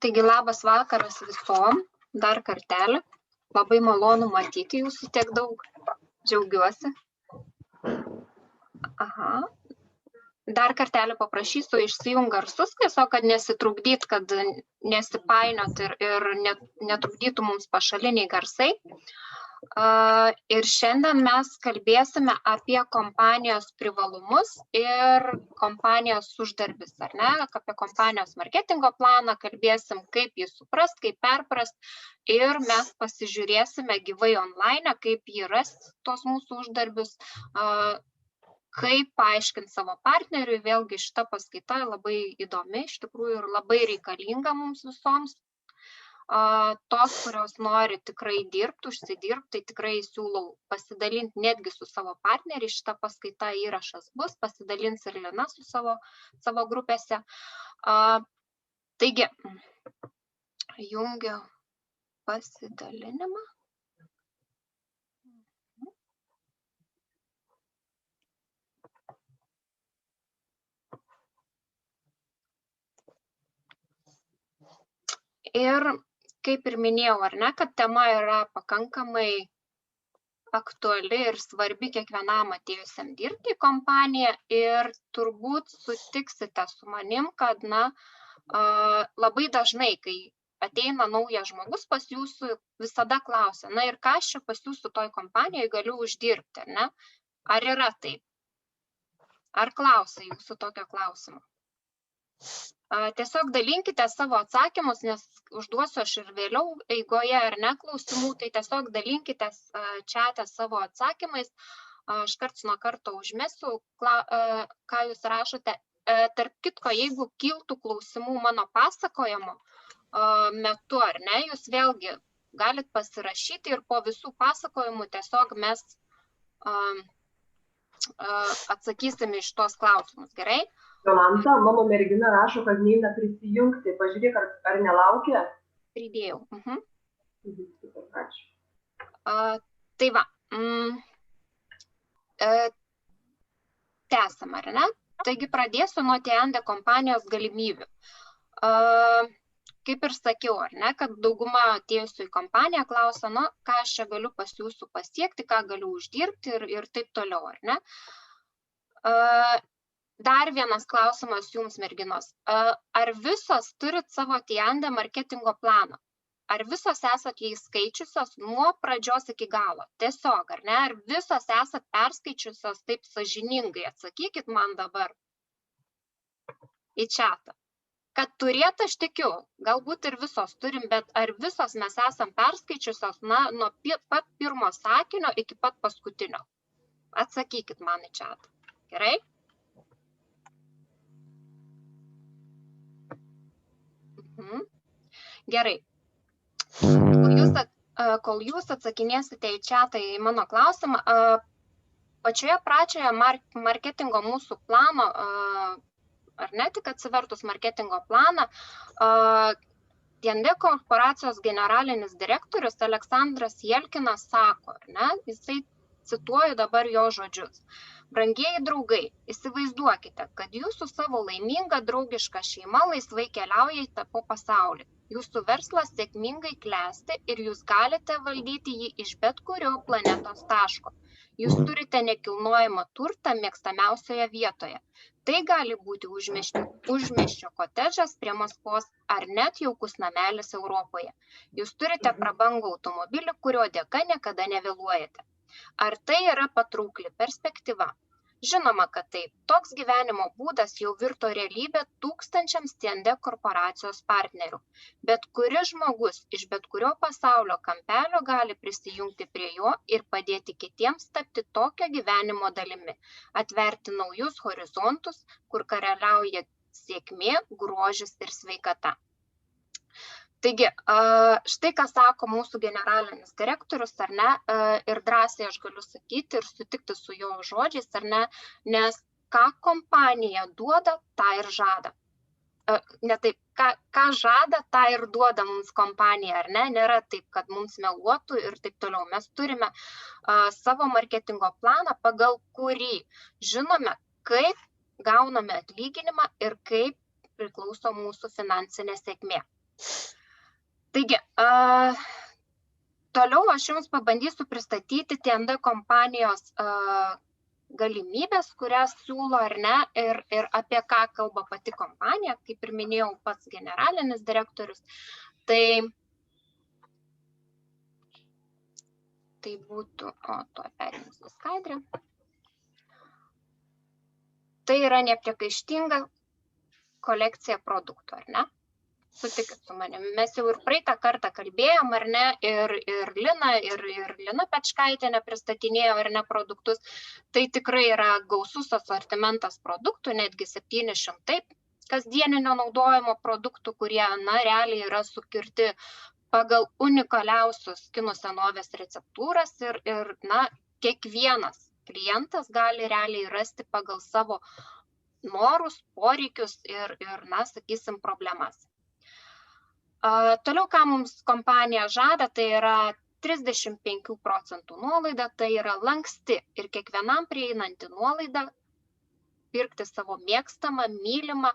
Taigi labas vakaras visom, dar kartelį. Labai malonu matyti jūsų tiek daug. Džiaugiuosi. Aha. Dar kartelį paprašysiu išsijungt garsus, tiesiog, kad nesitrukdyt, kad nesipainiot ir netrukdytų mums pašaliniai garsai. Ir šiandien mes kalbėsime apie kompanijos privalumus ir kompanijos uždarbis, ar ne? Apie kompanijos marketingo planą, kalbėsim, kaip jį suprast, kaip perprast ir mes pasižiūrėsime gyvai online, kaip jį rasti tos mūsų uždarbius, kaip paaiškinti savo partneriui. Vėlgi šita paskaita labai įdomi, iš tikrųjų ir labai reikalinga mums visoms. Tos, kurios nori tikrai dirbti, užsidirbti, tai tikrai siūlau pasidalinti netgi su savo partneriais. Šita paskaita įrašas bus, pasidalins ir Lina su savo grupėse. Taigi, jungiu pasidalinimą. Ir kaip ir minėjau, ar ne, kad tema yra pakankamai aktuali ir svarbi kiekvienam atėjusiam dirbti į kompaniją ir turbūt sutiksite su manim, kad labai dažnai, kai ateina naujas žmogus pas jūsų, visada klausia, ir ką aš čia pas jūsų toj kompanijoje galiu uždirbti, ar ne? Ar yra taip? Ar klausia jūsų tokio klausimo? Tiesiog dalinkite savo atsakymus, nes užduosiu aš ir vėliau eigoje ar ne klausimų, tai tiesiog dalinkite čate savo atsakymais. Aš karts nuo karto užmesiu, ką jūs rašote. Tarp kitko, jeigu kiltų klausimų mano pasakojimo metu, ar ne, jūs vėlgi galit pasirašyti ir po visų pasakojimų tiesiog mes atsakysim iš tos klausimus, gerai? Jolanta, mano mergina rašo, kad neina prisijungti. Pažiūrėk, ar nelaukia? Pridėjau. Ačiū. Tai va. Tęsam, ar ne? Taigi pradėsiu nuo Tiende kompanijos galimybių. Kaip ir sakiau, ar ne, kad dauguma atėjusių į kompaniją klausia, ką aš čia galiu pas jūsų pasiekti, ką galiu uždirbti ir taip toliau, ar ne? Dar vienas klausimas jums, merginos. Ar visos turit savo Tiende marketingo planą? Ar visos esat jį skaičiusios nuo pradžios iki galo? Tiesiog, ar ne? Ar visos esat perskaičiusios taip sąžiningai? Atsakykit man dabar į čatą. Kad turėt aš tikiu, galbūt ir visos turim, bet ar visos mes esam perskaičiusios nuo pat pirmo sakinio iki pat paskutinio? Atsakykit man į čatą. Gerai? Gerai. Kol jūs atsakinėsite į čatą į mano klausimą, pačioje pradžioje marketingo mūsų plano, ar ne, tik atsivertus marketingo planą, Tiende korporacijos generalinis direktorius Aleksandras Jelkinas sako, ar ne, jisai cituoju dabar jo žodžius. Brangieji draugai, įsivaizduokite, kad jūs su savo laiminga draugiška šeima laisvai keliaujate po pasaulį. Jūsų verslas sėkmingai klesti ir jūs galite valdyti jį iš bet kurio planetos taško. Jūs turite nekilnojamą turtą mėgstamiausioje vietoje. Tai gali būti užmiesčio kotedžas prie Maskvos ar net jaukus namelis Europoje. Jūs turite prabangų automobilį, kurio dėka niekada nevėluojate. Ar tai yra patraukli perspektyva? Žinoma, kad taip. Toks gyvenimo būdas jau virto realybė tūkstančiams Tiende korporacijos partnerių. Bet kuris žmogus iš bet kurio pasaulio kampelio gali prisijungti prie jo ir padėti kitiems tapti tokio gyvenimo dalimi, atverti naujus horizontus, kur karaliauja sėkmė, grožis ir sveikata. Taigi, štai ką sako mūsų generalinis direktorius, ar ne, ir drąsiai aš galiu sakyti ir sutikti su jo žodžiais, ar ne, nes ką kompanija duoda, tą ir žada. Ne taip, ką žada, tą ir duoda mums kompanija, ar ne, nėra taip, kad mums meluotų ir taip toliau. Mes turime savo marketingo planą, pagal kurį žinome, kaip gauname atlyginimą ir kaip priklauso mūsų finansinė sėkmė. Taigi, toliau aš jums pabandysiu pristatyti TND kompanijos galimybės, kurias siūlo ar ne, ir apie ką kalba pati kompanija, kaip ir minėjau, pats generalinis direktorius. Tai būtų, tuo perėmusiu skaidrę. Tai yra nepriekaištinga kolekcija produktų, ar ne? Sutikit su manimi. Mes jau ir praeitą kartą kalbėjom, ar ne, ir Lina Pečkaitė pristatinėjo, ar ne, produktus. Tai tikrai yra gausus asortimentas produktų, netgi 700 kasdieninio naudojimo produktų, kurie, na, realiai yra sukirti pagal unikaliausius kinų senovės receptūras ir, na, kiekvienas klientas gali realiai rasti pagal savo norus, poreikius ir na, sakysim, problemas. Toliau, ką mums kompanija žada, tai yra 35% nuolaida, tai yra lanksti ir kiekvienam prieinanti nuolaida pirkti savo mėgstamą, mylimą,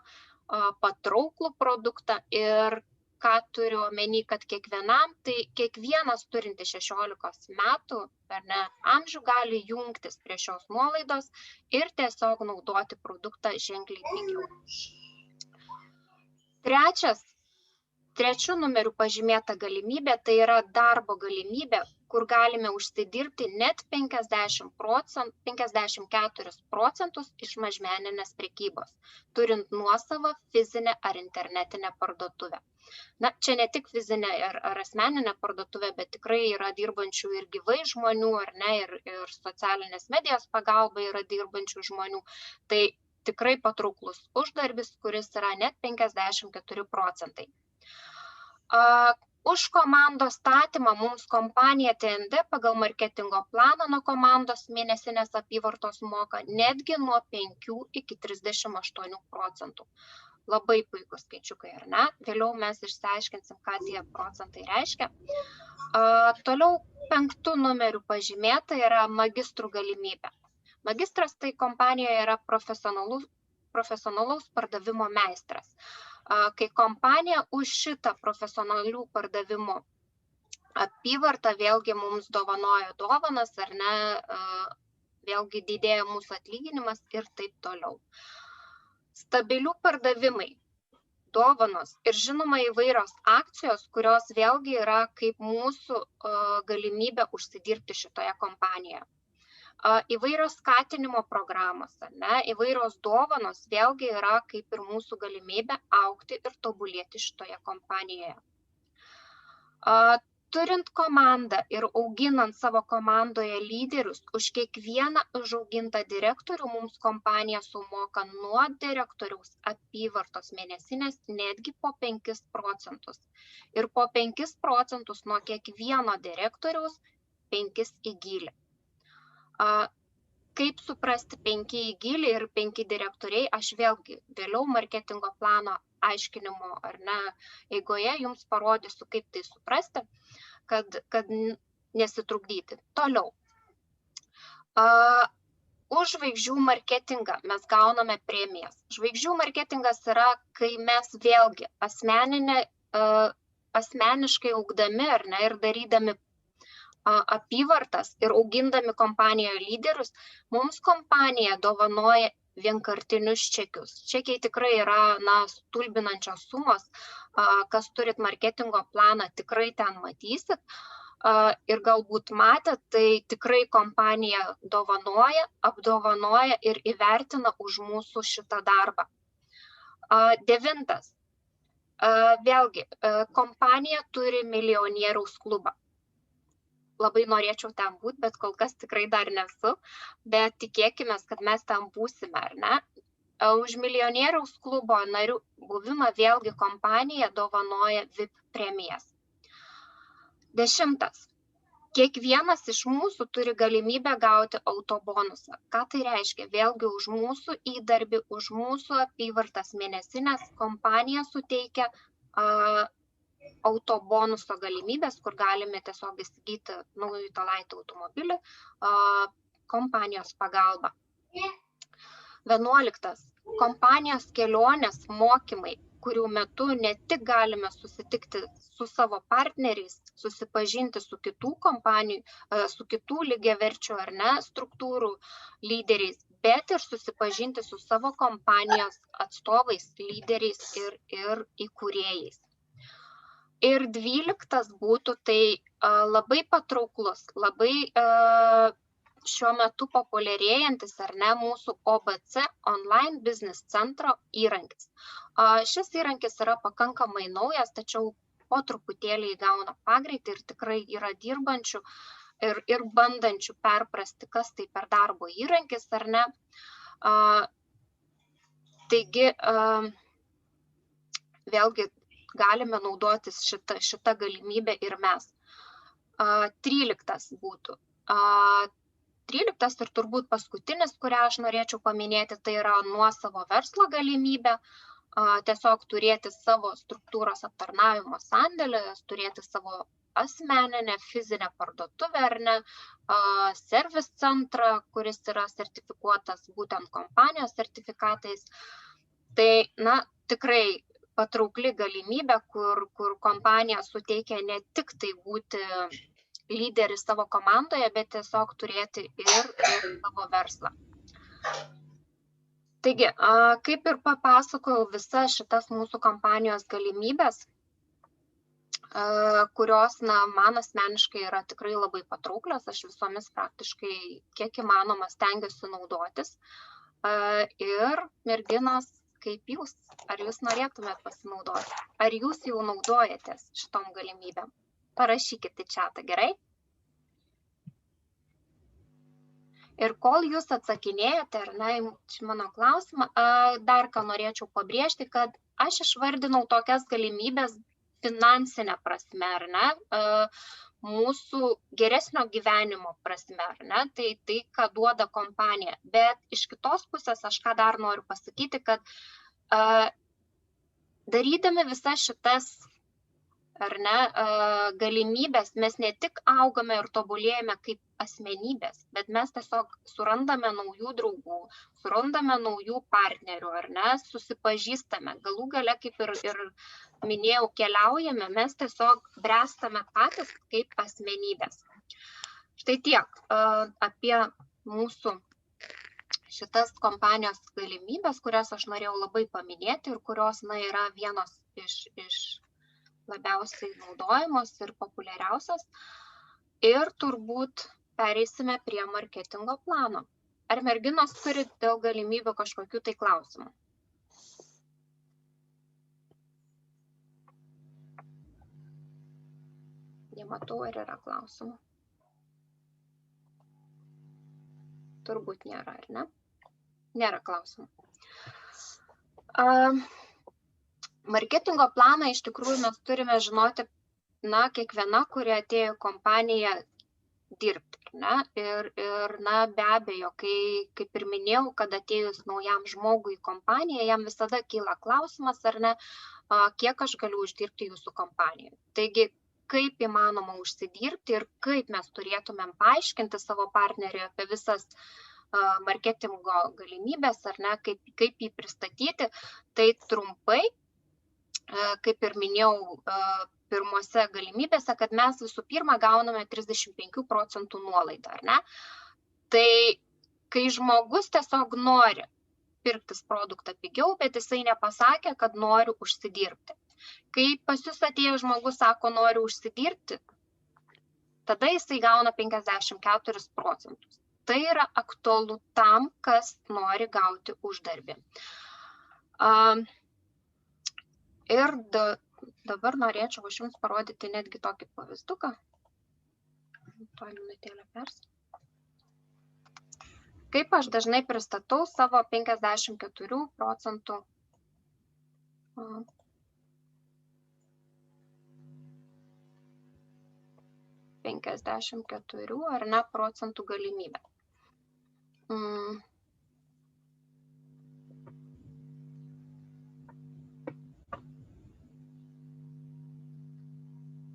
patrauklų produktą ir ką turiu omeny, kad kiekvienam, tai kiekvienas turinti 16 metų, ar ne, amžių gali jungtis prie šios nuolaidos ir tiesiog naudoti produktą ženkliai pigiau. Trečiu numeriu pažymėta galimybė, tai yra darbo galimybė, kur galime užsidirbti net 54% iš mažmeninės prekybos, turint nuosavą fizinę ar internetinę parduotuvę. Na, čia ne tik fizinė ar asmeninė parduotuvė, bet tikrai yra dirbančių ir gyvai žmonių, ar ne, ir socialinės medijos pagalba yra dirbančių žmonių. Tai tikrai patrauklus uždarbis, kuris yra net 54%. Už komandos statymą mums kompanija TND pagal marketingo planą nuo komandos mėnesinės apyvartos moka netgi nuo 5 iki 38%. Labai puikus skaičiukai, ar ne? Vėliau mes išsiaiškinsim, ką tie procentai reiškia. Toliau 5 numeriu pažymėta yra magistrų galimybė. Magistras tai kompanijoje yra profesionalaus pardavimo meistras. Kai kompanija už šitą profesionalių pardavimų apyvartą vėlgi mums dovanoja dovanas, ar ne, vėlgi didėja mūsų atlyginimas ir taip toliau. Stabilių pardavimai, dovanos ir žinoma įvairios akcijos, kurios vėlgi yra kaip mūsų galimybė užsidirbti šitoje kompanijoje. Įvairios skatinimo programos, ne, įvairios dovanos vėlgi yra kaip ir mūsų galimybė augti ir tobulėti šitoje kompanijoje. Turint komandą ir auginant savo komandoje lyderius, už kiekvieną užaugintą direktorių mums kompanija sumoka nuo direktoriaus apyvartos mėnesinės netgi po 5%. Ir po 5% nuo kiekvieno direktoriaus 5 į gylį. Kaip suprasti 5 į gylį ir 5 direktoriai, aš vėlgi vėliau marketingo plano aiškinimo ar ne eigoje jums parodysiu, kaip tai suprasti, kad nesitrukdyti. Toliau. Už žvaigždžių marketingą mes gauname premijas. Žvaigždžių marketingas yra, kai mes vėlgi asmeniškai augdami ar ne ir darydami apyvartas ir augindami kompanijoje lyderius, mums kompanija dovanoja vienkartinius čekius. Čekiai tikrai yra, na, stulbinančios sumos, kas turit marketingo planą, tikrai ten matysit ir galbūt matėt, tai tikrai kompanija dovanoja, apdovanoja ir įvertina už mūsų šitą darbą. 9. Vėlgi, kompanija turi milijonieriaus klubą. Labai norėčiau ten būti, bet kol kas tikrai dar nesu, bet tikėkime, kad mes ten būsime, ar ne? Už milijonieriaus klubo narių buvimą vėlgi kompanija dovanoja VIP premijas. 10. Kiekvienas iš mūsų turi galimybę gauti autobonusą. Ką tai reiškia? Vėlgi už mūsų įdarbį, už mūsų apyvartas mėnesinės kompanija suteikia autobonuso galimybės, kur galime tiesiog įsigyti naujų Talaito automobilį kompanijos pagalba. 11. kompanijos kelionės, mokymai, kurių metu ne tik galime susitikti su savo partneriais, susipažinti su kitų kompanijų, su kitų lygiaverčių ar ne struktūrų lyderiais, bet ir susipažinti su savo kompanijos atstovais, lyderiais ir įkūrėjais. Ir 12 būtų tai labai patrauklus, labai šiuo metu populiarėjantis ar ne mūsų OBC online business centro įrankis. Šis įrankis yra pakankamai naujas, tačiau po truputėlį įgauna pagreitį ir tikrai yra dirbančių ir bandančių perprasti, kas tai per darbo įrankis ar ne. Taigi, vėlgi galime naudotis šitą galimybę ir mes. 13 būtų. 13 ir turbūt paskutinis, kurią aš norėčiau paminėti, tai yra nuosavo verslo galimybė, tiesiog turėti savo struktūros aptarnavimo sandėlį, turėti savo asmeninę fizinę parduotuvę ar ne, servis centrą, kuris yra sertifikuotas būtent kompanijos sertifikatais. Tai, na, tikrai patraukli galimybė, kur kompanija suteikia ne tik tai būti lyderis savo komandoje, bet tiesiog turėti ir savo verslą. Taigi, kaip ir papasakojau, visas šitas mūsų kompanijos galimybės, kurios, na, man asmeniškai yra tikrai labai patrauklios, aš visomis praktiškai kiek įmanoma stengiuosi naudotis. Ir merginos, kaip jūs, ar jūs norėtumėt pasinaudoti? Ar jūs jau naudojatės šitom galimybėm? Parašykite į chatą, gerai? Ir kol jūs atsakinėjate, ar ne, mano klausimą, dar ką norėčiau pabrėžti, kad aš išvardinau tokias galimybės finansinę prasme, ar ne, mūsų geresnio gyvenimo prasme, ar ne, tai ką duoda kompanija. Bet iš kitos pusės aš ką dar noriu pasakyti, kad darydami visas šitas ar ne, galimybės, mes ne tik augame ir tobulėjame kaip asmenybės, bet mes tiesiog surandame naujų draugų, surandame naujų partnerių, ar ne, susipažįstame, galų gale, kaip ir minėjau, keliaujame, mes tiesiog bręstame patys kaip asmenybės. Štai tiek apie mūsų šitas kompanijos galimybės, kurias aš norėjau labai paminėti ir kurios, na, yra vienos iš labiausiai naudojamos ir populiariausios. Ir turbūt pereisime prie marketingo plano. Ar merginos turi dėl galimybių kažkokių tai klausimų? Nematau, ar yra klausimų. Turbūt nėra, ar ne? Nėra klausimų. Marketingo planą iš tikrųjų mes turime žinoti, na, kiekviena, kuri atėjo į kompaniją dirbti, ne? Ir na, be abejo, kaip ir minėjau, kad atėjus naujam žmogui į kompaniją, jam visada kyla klausimas, ar ne, kiek aš galiu uždirbti jūsų kompanijoje. Taigi, kaip įmanoma užsidirbti ir kaip mes turėtumėm paaiškinti savo partneriui apie visas marketingo galimybės, ar ne, kaip jį pristatyti, tai trumpai, kaip ir minėjau pirmose galimybėse, kad mes visų pirma gauname 35% nuolaidą, ar ne? Tai kai žmogus tiesiog nori pirktis produktą pigiau, bet jisai nepasakė, kad nori užsidirbti. Kai pas jūs atėjo žmogus sako, nori užsidirbti, tada jisai gauna 54%. Tai yra aktualu tam, kas nori gauti uždarbį. Ir dabar norėčiau aš jums parodyti netgi tokį pavyzduką. Tuo minutėlę Kaip aš dažnai pristatau savo 54% ar ne procentų galimybę.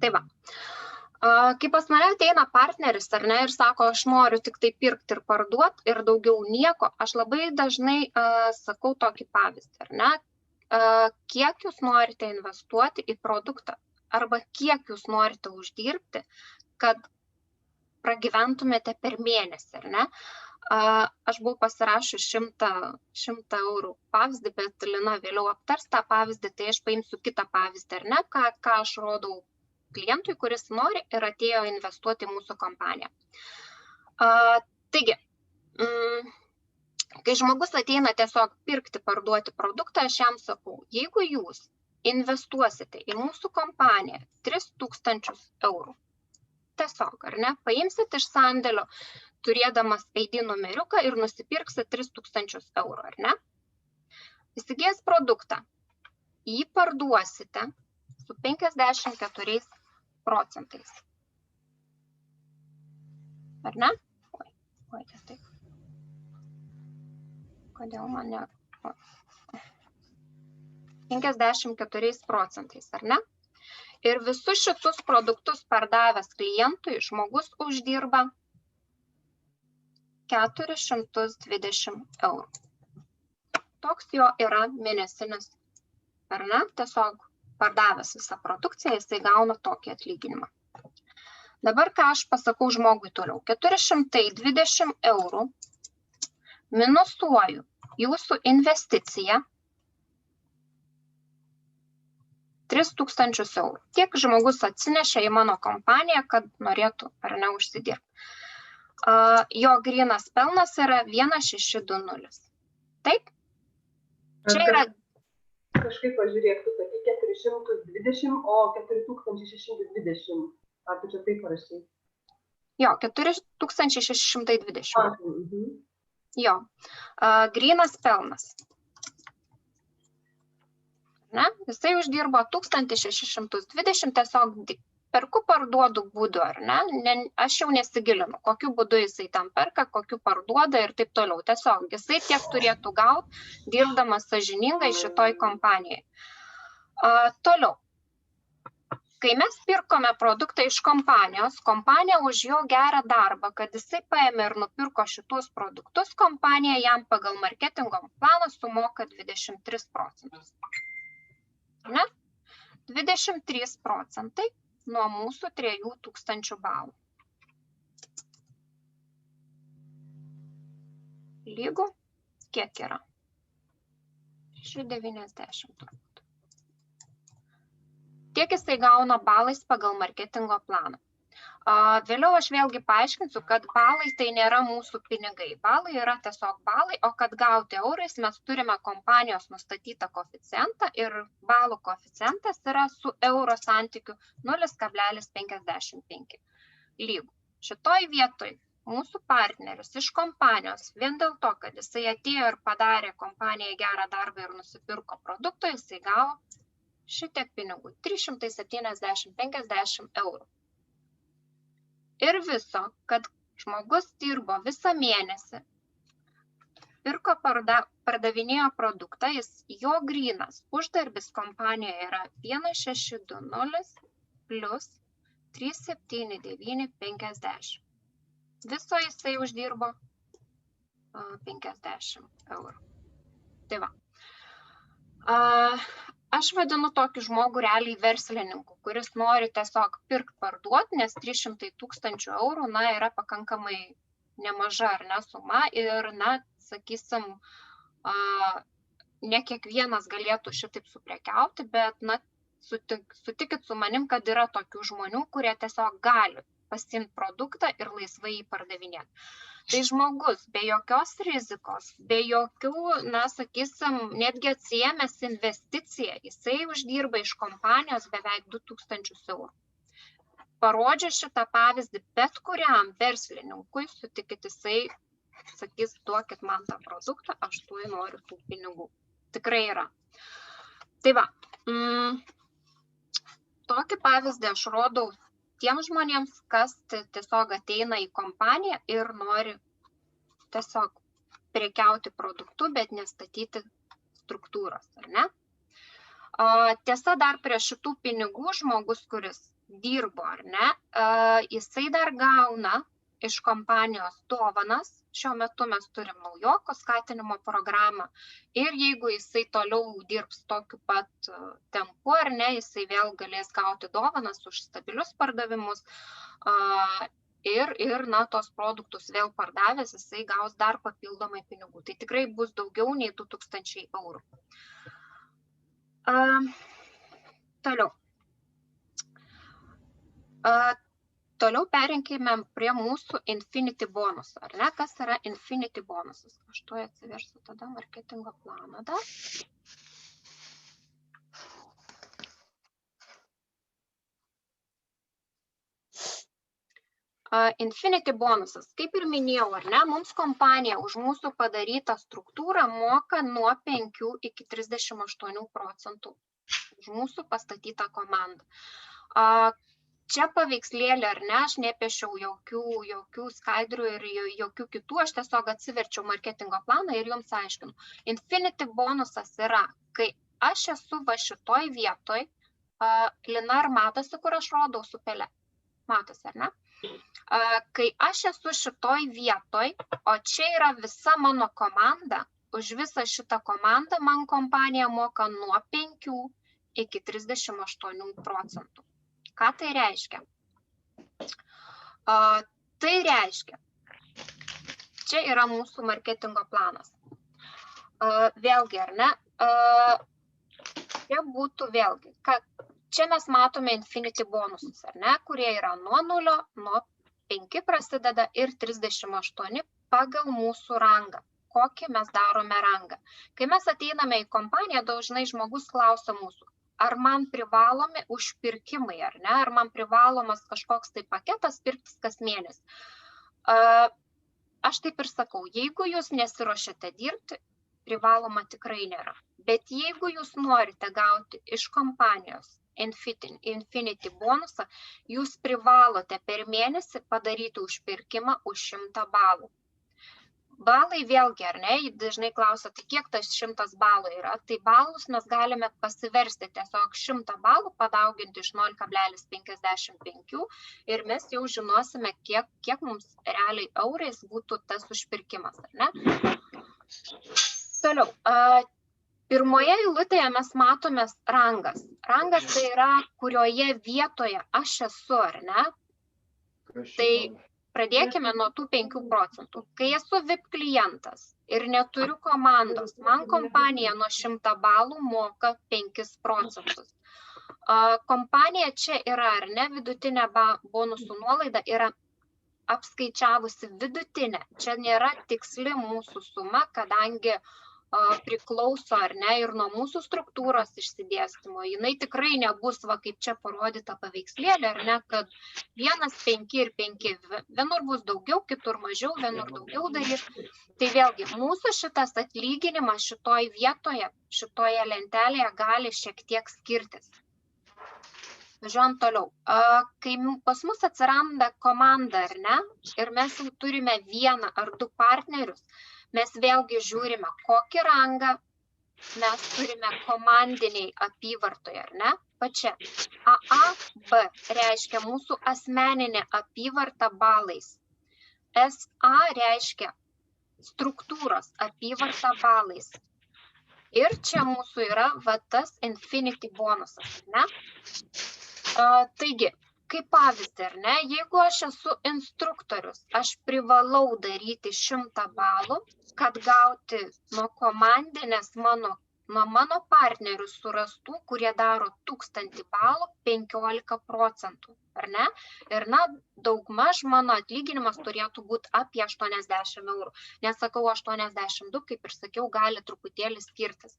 Tai va, Kai pas mane ateina partneris, ar ne, ir sako, aš noriu tik tai pirkti ir parduoti ir daugiau nieko, aš labai dažnai sakau tokį pavyzdį, ar ne, kiek jūs norite investuoti į produktą arba kiek jūs norite uždirbti, kad pragyventumėte per mėnesį, ar ne. Aš buvau pasirašius 100 eurų pavyzdį, bet Lina vėliau aptars tą pavyzdį, tai aš paimsiu kitą pavyzdį, ar ne, ką aš rodau klientui, kuris nori ir atėjo investuoti į mūsų kompaniją. Taigi, kai žmogus ateina tiesiog pirkti, parduoti produktą, aš jam sakau, jeigu jūs investuosite į mūsų kompaniją 3000 eurų, tiesiog, ar ne, paimsit iš sandėlio, turėdamas ID numeriuką ir nusipirksit 3000 eurų, ar ne? Įsigijęs produktą, jį parduosite su 54 procentais. Ar ne? Oi, taip. Kodėl man ne? 54 procentais, ar ne? Ir visus šitus produktus pardavęs klientui žmogus uždirba 420 eurų. Toks jo yra mėnesinis, ar ne? Tiesiog pardavęs visą produkciją, jisai gauna tokį atlyginimą. Dabar ką aš pasakau žmogui toliau? 420 eurų minusuoju jūsų investiciją 3000 eurų. Tiek žmogus atsinešė į mano kompaniją, kad norėtų ar ne užsidirbti. Jo grynas pelnas yra 1620. Taip? Čia yra... Kažkaip pažiūrėk, tu sakai 420, o 4620. Ar tu čia taip parašai? Jo, 4620. Jo. Grynas pelnas. Ne? Jisai uždirbo 1620, tiesiog perku parduodu būdu, ar ne? Aš jau nesigilinu, kokiu būdu jisai tam perka, kokiu parduoda ir taip toliau. Tiesiog jisai tiek turėtų gauti, dirbdamas sąžiningai šitoj kompanijai. Toliau. Kai mes pirkome produktą iš kompanijos, kompanija už jo gerą darbą, kad jisai paėmė ir nupirko šitus produktus, kompanija jam pagal marketingo planą sumoka 23 procentus. Ne? 23 procentai nuo mūsų 3000 balų. Lygu, kiek yra? 690 turbūt. Tiek jisai gauna balais pagal marketingo planą. Vėliau aš vėlgi paaiškinsiu, kad balai tai nėra mūsų pinigai. Balai yra tiesiog balai, o kad gauti eurais mes turime kompanijos nustatytą koeficientą ir balų koeficientas yra su euro santykiu 0,55 lygų. Šitoj vietoj mūsų partneris iš kompanijos vien dėl to, kad jisai atėjo ir padarė kompanijai gerą darbą ir nusipirko produktą, jisai gavo šitiek pinigų, 370-50 eurų. Ir viso, kad žmogus dirbo visą mėnesį, pirko pardavinėjo produktą, jo grynas uždarbis kompanijoje yra 1620 plus 379,50. Viso jisai uždirbo 50 eurų. Tai va. Aš vadinu tokį žmogų realiai verslininku, kuris nori tiesiog pirkti parduoti, nes 300 000 eurų, yra pakankamai nemaža ar ne suma ir, sakysim, ne kiekvienas galėtų šitaip suprekiauti, bet, sutikit su manim, kad yra tokių žmonių, kurie tiesiog gali pasiimti produktą ir laisvai jį pardavinėti. Tai žmogus be jokios rizikos, be jokių, sakysim, netgi atsiėmęs investiciją, jisai uždirba iš kompanijos beveik 2000 eurų. Parodžiu šitą pavyzdį bet kuriam verslininkui, sutikit, jisai sakys, duokit man tą produktą, aš tuoj noriu tų pinigų. Tikrai yra. Tai va, tokį pavyzdį aš rodau tiem žmonėms, kas tiesiog ateina į kompaniją ir nori tiesiog prekiauti produktu, bet nestatyti struktūros, ar ne? Tiesa, dar prie šitų pinigų žmogus, kuris dirbo, ar ne, jisai dar gauna iš kompanijos dovanas. Šiuo metu mes turim naujoko skatinimo programą ir jeigu jisai toliau dirbs tokiu pat tempu, ar ne, jisai vėl galės gauti dovanas už stabilius pardavimus ir na, tos produktus vėl pardavęs, jisai gaus dar papildomai pinigų. Tai tikrai bus daugiau nei 2000 eurų. Toliau. Toliau perinkime prie mūsų Infinity bonusą, ar ne? Kas yra Infinity bonusas? Aš tuoj atsiversiu tada marketingo planą dar. Infinity bonusas, kaip ir minėjau, ar ne, mums kompanija už mūsų padarytą struktūrą moka nuo 5 iki 38% už mūsų pastatytą komandą. Čia paveikslėlį, ar ne, aš nepiešiau jokių skaidrių ir jokių kitų, aš tiesiog atsiverčiau marketingo planą ir jums aiškinu. Infinity bonusas yra, kai aš esu va šitoj vietoj, Lina, ar matosi, kur aš rodau su pele? Matosi, ar ne? Kai aš esu šitoj vietoj, o čia yra visa mano komanda, už visą šitą komandą man kompanija moka nuo 5 iki 38%. Ką tai reiškia? Tai reiškia, čia yra mūsų marketingo planas. Vėlgi, ar ne? Čia būtų vėlgi, kad čia mes matome Infinity bonusus, ar ne, kurie yra nuo 0, nuo 5 prasideda ir 38 pagal mūsų rangą. Kokį mes darome rangą. Kai mes ateiname į kompaniją, dažnai žmogus klausia mūsų, ar man privalomi užpirkimai, ar ne, ar man privalomas kažkoks tai paketas pirktis kas mėnesį. Aš taip ir sakau, jeigu jūs nesiruošiate dirbti, privaloma tikrai nėra. Bet jeigu jūs norite gauti iš kompanijos Infinity bonusą, jūs privalote per mėnesį padaryti užpirkimą už 100 balų. Balai vėlgi, ar ne, dažnai klausia, tai kiek tas 100 balų yra, tai balus mes galime pasiversti tiesiog 100 balų, padauginti iš 0,55 ir mes jau žinosime, kiek mums realiai eurais būtų tas užpirkimas, ar ne? Toliau, pirmoje eilutėje mes matome rangas. Rangas tai yra, kurioje vietoje aš esu, ar ne? Tai pradėkime nuo tų 5%. Kai esu VIP klientas ir neturiu komandos, man kompanija nuo 100 balų moka 5%. Kompanija čia yra, ar ne, vidutinė bonusų nuolaida yra apskaičiavusi vidutinę. Čia nėra tiksli mūsų suma, kadangi priklauso, ar ne, ir nuo mūsų struktūros išsidėstymo. Jinai tikrai nebus, va, kaip čia parodyta paveikslėlė, ar ne, kad 1, 5 ir 5, vienur bus daugiau, kitur mažiau, vienur daugiau darys. Tai vėlgi, mūsų šitas atlyginimas šitoj vietoje, šitoje lentelėje gali šiek tiek skirtis. Važiuojam toliau. Kai pas mus atsiranda komanda, ar ne, ir mes jau turime 1 ar 2 partnerius, mes vėlgi žiūrime, kokį rangą mes turime komandiniai apyvartoje, ar ne? Pačia. AAB reiškia mūsų asmeninė apyvarta balais. SA reiškia struktūros apyvarta balais. Ir čia mūsų yra va tas Infinity bonusas, ne? Taigi, kaip pavyzdį, ar ne, jeigu aš esu instruktorius, aš privalau daryti 100 balų, kad gauti nuo komandinės nuo mano partnerių surastų, kurie daro 1000 balų, 15%, ar ne? Ir na, daugmaž mano atlyginimas turėtų būti apie 80 eurų. Nesakau 82, kaip ir sakiau, gali truputėlį skirtis.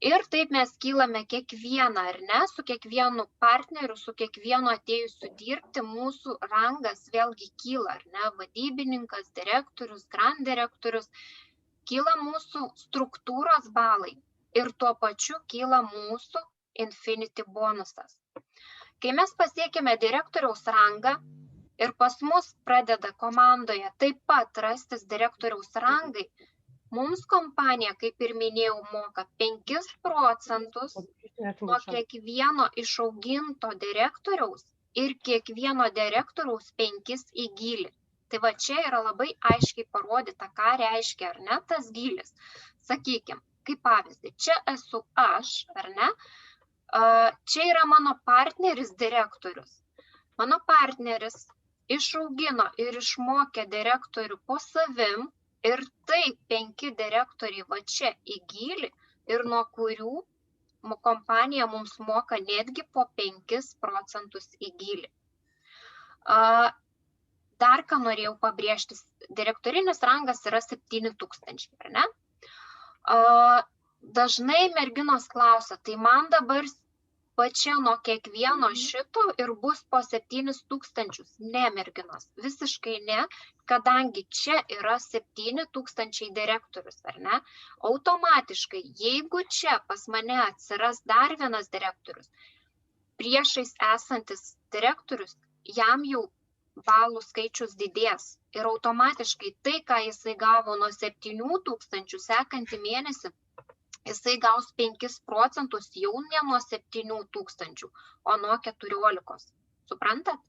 Ir taip mes kylame kiekvieną, ar ne, su kiekvienu partneriu, su kiekvienu atėjusiu dirbti, mūsų rangas vėlgi kyla, ar ne, vadybininkas, direktorius, grand direktorius, kyla mūsų struktūros balai ir tuo pačiu kyla mūsų Infinity bonusas. Kai mes pasiekime direktoriaus rangą ir pas mus pradeda komandoje taip pat rastis direktoriaus rangai, Mums kompanija, kaip ir minėjau, moka 5% nuo kiekvieno išauginto direktoriaus ir kiekvieno direktoriaus 5 į gylį. Tai va čia yra labai aiškiai parodyta, ką reiškia, ar ne, tas gylis. Sakykime, kaip pavyzdį, čia esu aš, ar ne, čia yra mano partneris direktorius. Mano partneris išaugino ir išmokė direktorių po savim ir taip 5 direktoriai va čia į gylį ir nuo kurių kompanija mums moka netgi po 5% į gylį. Dar ką norėjau pabrėžti, direktorinis rangas yra 7000, ar ne? Dažnai merginos klausia, tai man dabar pačia nuo kiekvieno šito ir bus po 7000. Ne, merginos, visiškai ne, kadangi čia yra 7000 direktorius, ar ne? Automatiškai, jeigu čia pas mane atsiras dar vienas direktorius, priešais esantis direktorius, jam jau balų skaičius didės ir automatiškai tai, ką jisai gavo nuo 7000 sekantį mėnesį, jisai gaus 5% jau ne nuo 7000, o nuo 14. Suprantat?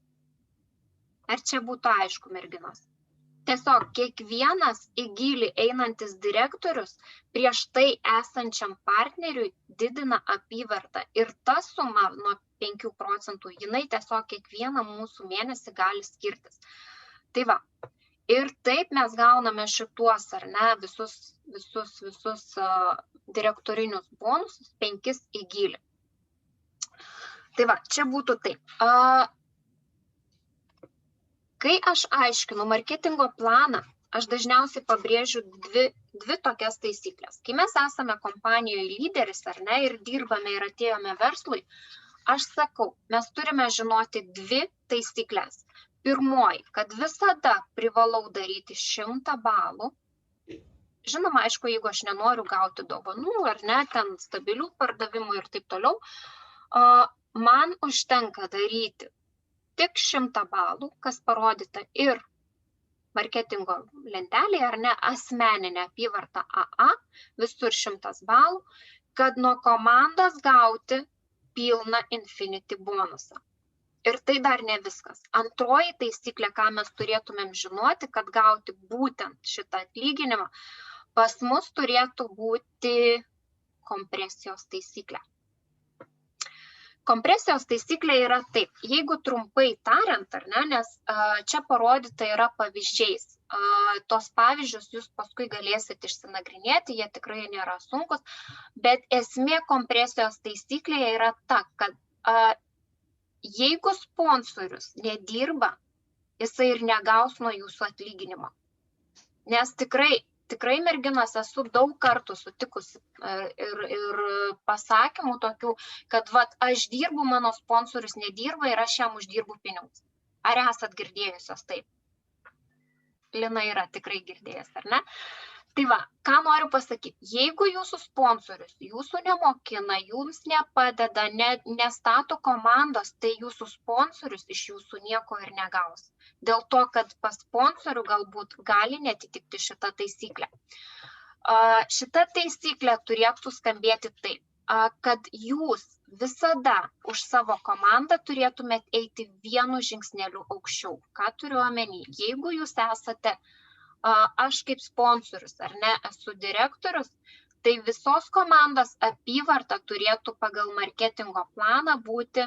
Ar čia būtų aišku, merginos? Tiesiog kiekvienas į gylį einantis direktorius prieš tai esančiam partneriui didina apyvartą ir ta suma nuo 5%, jinai tiesiog kiekvieną mūsų mėnesį gali skirtis. Tai va, ir taip mes gauname šituos, ar ne, visus direktorinius bonusus 5 į gylį. Tai va, čia būtų taip. Kai aš aiškinu marketingo planą, aš dažniausiai pabrėžiu dvi tokias taisyklės. Kai mes esame kompanijoje lyderis, ar ne, ir dirbame ir atėjome verslui, aš sakau, mes turime žinoti 2 taisyklės. Pirmoji, kad visada privalau daryti 100 balų. Žinoma, aišku, jeigu aš nenoriu gauti dovanų, ar ne, ten stabilių pardavimų ir taip toliau, man užtenka daryti tik 100 balų, kas parodyta ir marketingo lentelėje, ar ne, asmeninė apyvarta AA, visur 100 balų, kad nuo komandos gauti pilną Infinity bonusą. Ir tai dar ne viskas. Antroji taisyklė, ką mes turėtumėm žinoti, kad gauti būtent šitą atlyginimą, pas mus turėtų būti kompresijos taisyklė. Kompresijos taisyklė yra taip, jeigu trumpai tariant, ar ne, nes čia parodyta yra pavyzdžiais. Tos pavyzdžius jūs paskui galėsit išsinagrinėti, jie tikrai nėra sunkus, bet esmė kompresijos taisyklėje yra ta, kad jeigu sponsorius nedirba, jisai ir negaus nuo jūsų atlyginimo. Nes tikrai merginos esu daug kartų sutikusi ir pasakymų tokių, kad vat, aš dirbu, mano sponsorius nedirba ir aš jam uždirbu pinigus. Ar esat girdėjusios taip? Lina yra tikrai girdėjęs, ar ne? Tai va, ką noriu pasakyti, jeigu jūsų sponsorius jūsų nemokina, jums nepadeda, nestato komandos, tai jūsų sponsorius iš jūsų nieko ir negaus. Dėl to, kad pas sponsorių galbūt gali netitikti šitą taisyklę. Šita taisyklė turėtų skambėti taip, kad jūs visada už savo komandą turėtumėt eiti vienu žingsneliu aukščiau. Ką turiu omeny? Jeigu jūs esate, aš kaip sponsorius, ar ne, esu direktorius, tai visos komandos apyvarta turėtų pagal marketingo planą būti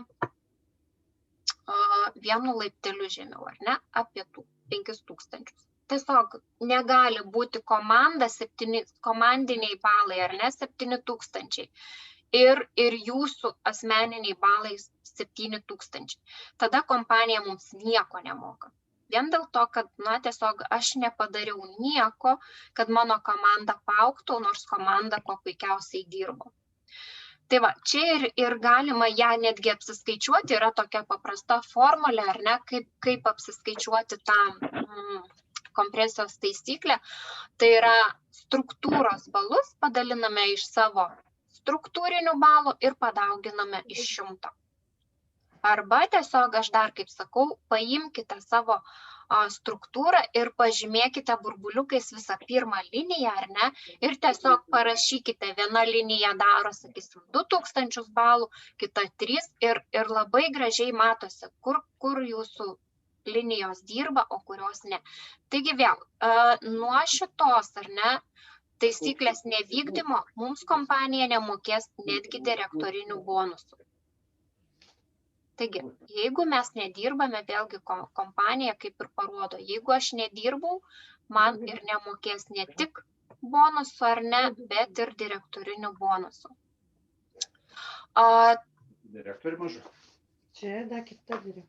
vienu laipteliu žemiau, ar ne, apie 5000. Tiesiog negali būti komanda, komandiniai balai, ar ne, 7000 ir jūsų asmeniniai balai 7000. Tada kompanija mums nieko nemoka. Vien dėl to, kad, na, tiesiog aš nepadariau nieko, kad mano komanda paaugtų, nors komanda kuo puikiausiai dirbo. Tai va, čia ir galima ją netgi apsiskaičiuoti, yra tokia paprasta formulė, ar ne, kaip apsiskaičiuoti tą kompresijos taisyklę. Tai yra struktūros balus padaliname iš savo struktūrinių balų ir padauginame iš 100. Arba tiesiog aš dar, kaip sakau, paimkite savo struktūrą ir pažymėkite burbuliukais visą pirmą liniją, ar ne, ir tiesiog parašykite, viena linija daro, sakysim, 2000 balų, kita 3 ir labai gražiai matosi, kur jūsų linijos dirba, o kurios ne. Taigi vėl, nuo šitos, ar ne, taisyklės nevykdymo mums kompanija nemokės netgi direktorinių bonusų. Taigi, jeigu mes nedirbame, vėlgi kompanija kaip ir parodo, jeigu aš nedirbau, man ir nemokės ne tik bonusų ar ne, bet ir direktorinių bonusų. Direktorių mažu. Čia da kita direktorė.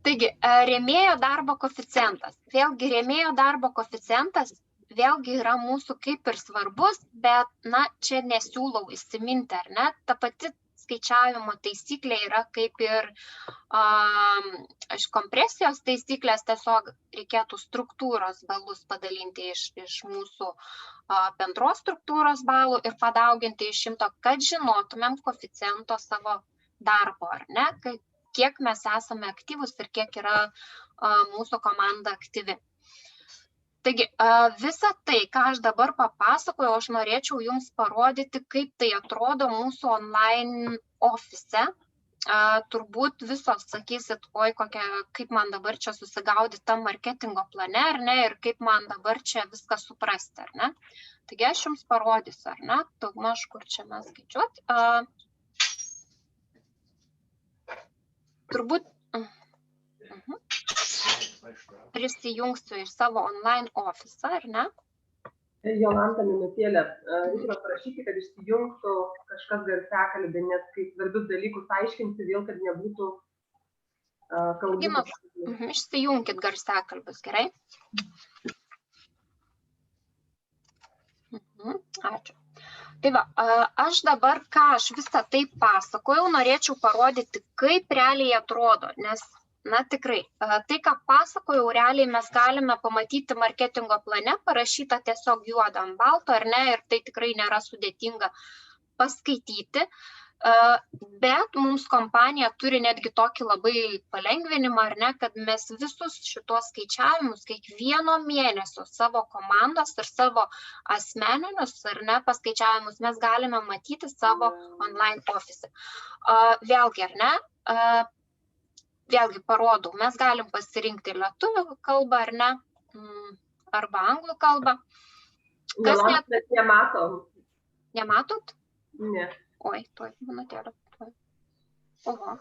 Taigi, rėmėjo darbo koeficientas. Vėlgi, rėmėjo darbo koeficientas vėlgi yra mūsų kaip ir svarbus, bet, na, čia nesiūlau įsiminti, ar ne? Ta pati skaičiavimo taisyklė yra kaip ir kompresijos taisyklės, tiesiog reikėtų struktūros balus padalinti iš mūsų bendros struktūros balų ir padauginti iš 100, kad žinotumėm koeficiento savo darbo, ar ne? Kiek mes esame aktyvus ir kiek yra mūsų komanda aktyvi. Taigi, visą tai, ką aš dabar papasakojau, aš norėčiau jums parodyti, kaip tai atrodo mūsų online ofise. Turbūt visos sakysit, oi, kaip man dabar čia susigaudyti tam marketingo plane, ar ne, ir kaip man dabar čia viską suprasti, ar ne. Taigi, aš jums parodysiu, ar ne, daugmaž, kur čia mes skaičiuoti. Turbūt prisijungsiu iš savo online ofisą, ar ne? Jolanta, minutėlę. Reikia prašyti, kad išsijungtų kažkas garsiakalbį, nes kai svarbius dalykus aiškinti vėl, kad nebūtų kalbų. Išsijunkit garsiakalbius, gerai? Ačiū. Tai va, aš dabar, ką aš visą tai pasakojau, norėčiau parodyti, kaip realiai atrodo, nes, na tikrai, tai, ką pasakojau, realiai mes galime pamatyti marketingo plane, parašyta tiesiog juoda ant balto, ar ne, ir tai tikrai nėra sudėtinga paskaityti, bet mums kompanija turi netgi tokį labai palengvinimą, ar ne, kad mes visus šitos skaičiavimus kiekvieno mėnesio savo komandos ir savo asmeninius, ar ne, paskaičiavimus mes galime matyti savo online ofise. Vėlgi, ar ne, vėlgi parodau, mes galim pasirinkti lietuvių kalbą, ar ne, arba anglų kalbą. Bet nematom. Nematot? Ne. Oi, toj minutėlę. Oho.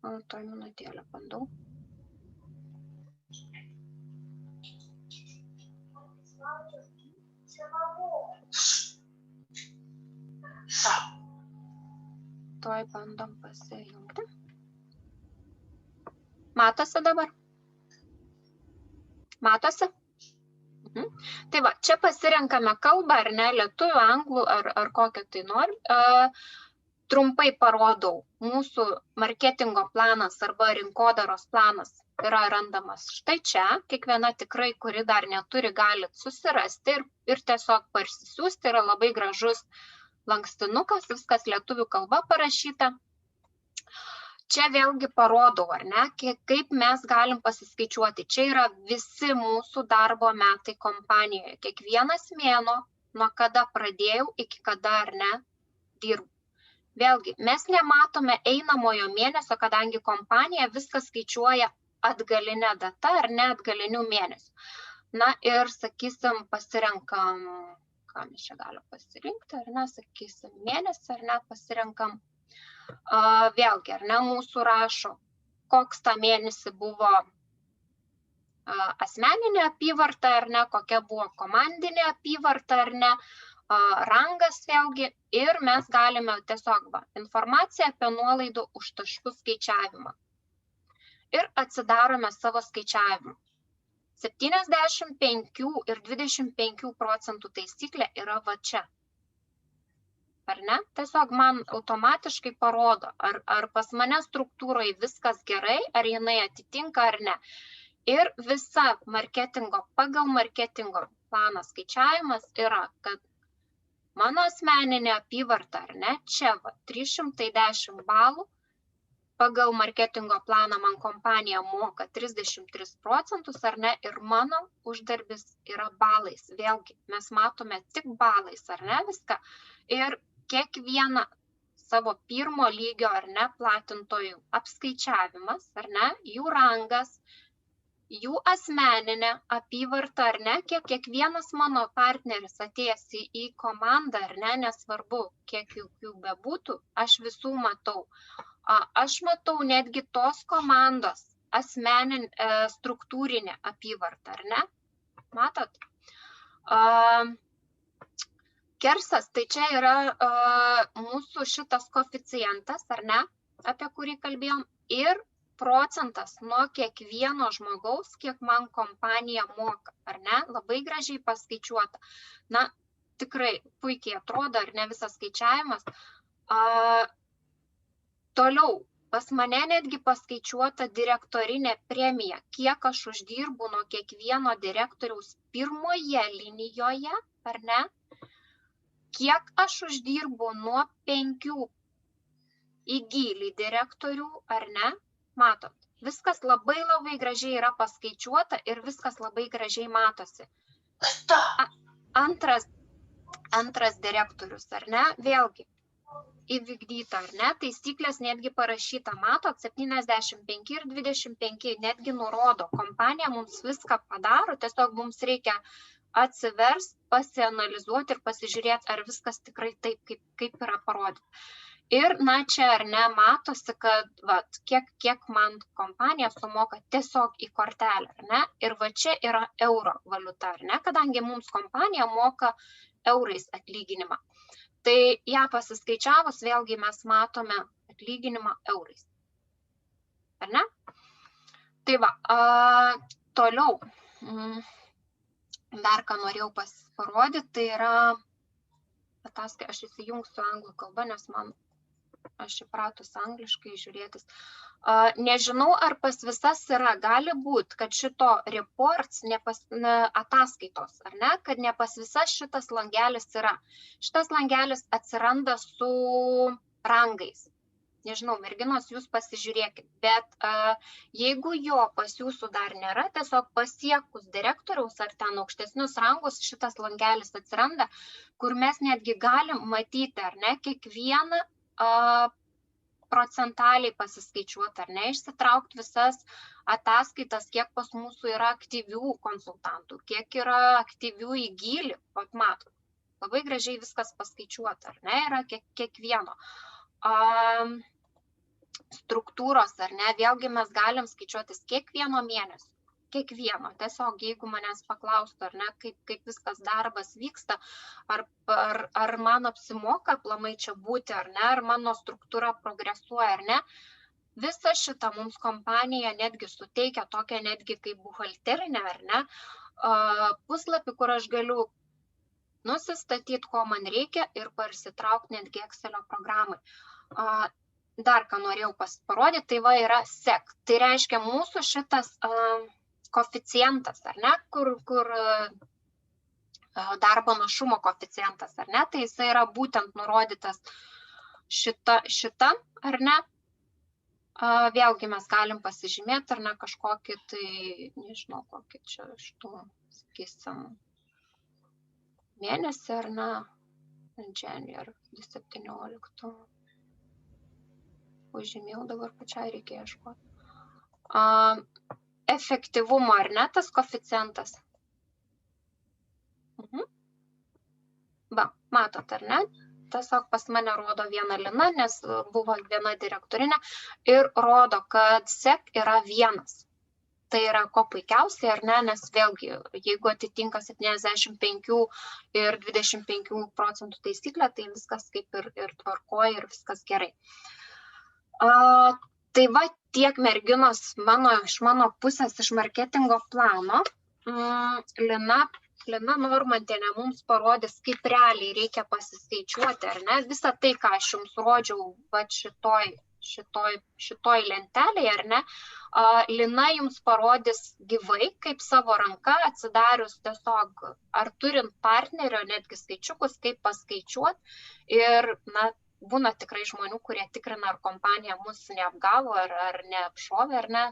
Toj minutėlę bandau. Toj bandom pasijungti. Matosi dabar? Matosi? Tai va, čia pasirenkame kalbą, ar ne, lietuvių, anglų, ar kokią tai nori. Trumpai parodau, mūsų marketingo planas arba rinkodaros planas yra randamas štai čia. Kiekviena tikrai, kuri dar neturi, galit susirasti ir tiesiog parsisiųsti. Yra labai gražus lankstinukas, viskas lietuvių kalba parašyta. Čia vėlgi parodau, ar ne, kaip mes galim pasiskaičiuoti. Čia yra visi mūsų darbo metai kompanijoje. Kiekvienas mėnuo, nuo kada pradėjau, iki kada ar ne, dirbu. Vėlgi, mes nematome einamojo mėnesio, kadangi kompanija viską skaičiuoja atgalinę datą ar ne atgalinių mėnesių. Na ir, sakysim, pasirenkam, ką mes čia galim pasirinkti, ar ne, sakysim, mėnesį, ar ne, pasirenkam. Vėlgi, ar ne, mūsų rašo, koks tą mėnesį buvo asmeninė apyvarta, ar ne, kokia buvo komandinė apyvarta, ar ne, rangas vėlgi, ir mes galime tiesiog informaciją apie nuolaidų už taškų skaičiavimą. Ir atsidarome savo skaičiavimą. 75 ir 25% taisyklė yra va čia. Ar ne? Tiesiog man automatiškai parodo, ar pas mane struktūroje viskas gerai, ar jinai atitinka ar ne. Ir visa pagal marketingo planą skaičiavimas yra, kad mano asmeninė apyvarta, ar ne, čia va, 310 balų pagal marketingo planą man kompanija moka 33%, ar ne, ir mano uždarbis yra balais. Vėlgi, mes matome tik balais, ar ne, viską. Ir kiekvieną savo pirmo lygio, ar ne, platintojų apskaičiavimas, ar ne, jų rangas, jų asmeninė apyvarta, ar ne, kiekvienas mano partneris atėjęs į komandą, ar ne, nesvarbu, kiek jų bebūtų, aš visų matau. Aš matau netgi tos komandos struktūrinę apyvartą, ar ne? Matot? Kersas, tai čia yra mūsų šitas koeficientas, ar ne, apie kurį kalbėjom, ir procentas nuo kiekvieno žmogaus, kiek man kompanija moka, ar ne? Labai gražiai paskaičiuota. Na, tikrai puikiai atrodo, ar ne, visas skaičiavimas. Toliau, pas mane netgi paskaičiuota direktorinė premija, kiek aš uždirbu nuo kiekvieno direktoriaus pirmoje linijoje, ar ne? Kiek aš uždirbu nuo 5 į gylį direktorių, ar ne? Matot, viskas labai gražiai yra paskaičiuota ir viskas labai gražiai matosi. Antras direktorius, ar ne? Vėlgi. Įvykdyta, ar ne, taisyklės netgi parašyta, matot, 75 ir 25, netgi nurodo, kompanija mums viską padaro, tiesiog mums reikia atsivers, pasianalizuoti ir pasižiūrėti, ar viskas tikrai taip, kaip yra parodyti. Ir, na, čia, ar ne, matosi, kad, vat, kiek man kompanija sumoka tiesiog į kortelę, ar ne, ir va čia yra euro valiuta, ar ne, kadangi mums kompanija moka eurais atlyginimą. Tai ją pasiskaičiavus, vėlgi mes matome atlyginimą eurais. Ar ne? Tai va, toliau, dar ką norėjau parodyti, tai yra, aš įsijungsiu anglų kalbą, nes aš įpratus angliškai žiūrėtis. Nežinau, ar pas visas yra, gali būti, kad šito reports, ataskaitos, ar ne, kad ne pas visas šitas langelis yra. Šitas langelis atsiranda su rangais. Nežinau, merginos, jūs pasižiūrėkit, bet jeigu jo pas jūsų dar nėra, tiesiog pasiekus direktoriaus ar ten aukštesnius rangus, šitas langelis atsiranda, kur mes netgi galim matyti, ar ne, kiekvieną procentaliai pasiskaičiuoti, ar ne, išsitraukti visas ataskaitas, kiek pas mūsų yra aktyvių konsultantų, kiek yra aktyvių į gylį, pat matot, labai gražiai viskas paskaičiuota, ar ne, yra kiekvieno. Struktūros, ar ne, vėlgi mes galim skaičiuotis kiekvieno mėnesio, kiekvieno, tiesiog jeigu manęs paklaustų, ar ne, kaip viskas darbas vyksta, ar man apsimoka aplamai čia būti, ar ne, ar mano struktūra progresuoja, ar ne, visą šitą mums kompanija netgi suteikia tokią netgi kaip buhalterinę, ar ne, puslapį, kur aš galiu nusistatyti, ko man reikia ir parsitraukti netgi Excelio programai. Dar ką norėjau parodyti, tai va yra SEC. Tai reiškia mūsų šitas koeficientas, ar ne, kur darbo našumo koeficientas, ar ne, tai jisai yra būtent nurodytas šita, ar ne. Vėlgi mes galim pasižymėti, ar ne, kažkokį, tai nežinau, kokį čia iš tų, sakysim, mėnesį, ar ne, January 17. Užžymėjau, dabar pačiai reikia ieškoti. Efektyvumo, ar ne, tas koeficientas? Va, matot, ar ne? Tiesiog pas mane rodo viena lina, nes buvo viena direktorinė ir rodo, kad SEC yra 1. Tai yra ko puikiausiai, ar ne, nes vėlgi, jeigu atitinka 75 ir 25% taisyklę, tai viskas kaip ir tvarkoja ir viskas gerai. Tai va tiek merginos iš mano pusės iš marketingo plano. Lina Normantienė mums parodys, kaip realiai reikia pasiskaičiuoti, ar ne? Visą tai, ką aš jums rodžiau va šitoj lentelėje, ar ne? Lina jums parodys gyvai, kaip savo ranka atsidarius tiesiog, ar turint partnerio netgi skaičiukus, kaip paskaičiuoti ir, na, būna tikrai žmonių, kurie tikrina, ar kompanija mus neapgavo, ar neapšovė, ar ne.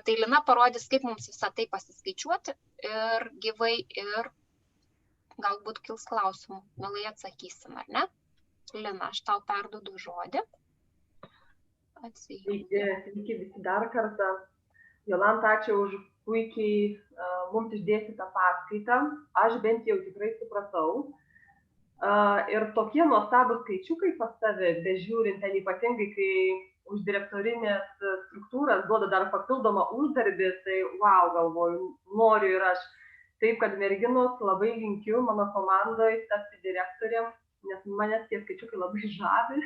Tai Lina parodys, kaip mums visą tai pasiskaičiuoti ir gyvai, ir galbūt kils klausimų. Mielai atsakysim, ar ne? Lina, aš tau perduodu žodį. Sveiki visi dar kartą. Jolanta, ačiū už puikiai mums išdėstytą paskaitą. Aš bent jau tikrai supratau. Ir tokie nuostabus skaičiukai pas tave, bežiūrint ten ypatingai, kai už direktorinės struktūras duoda dar papildomą uždarbį, tai wow, galvoju, noriu ir aš. Taip, kad merginos labai linkiu mano komandoje tapti direktoriam, nes manęs tie skaičiukai labai žavi.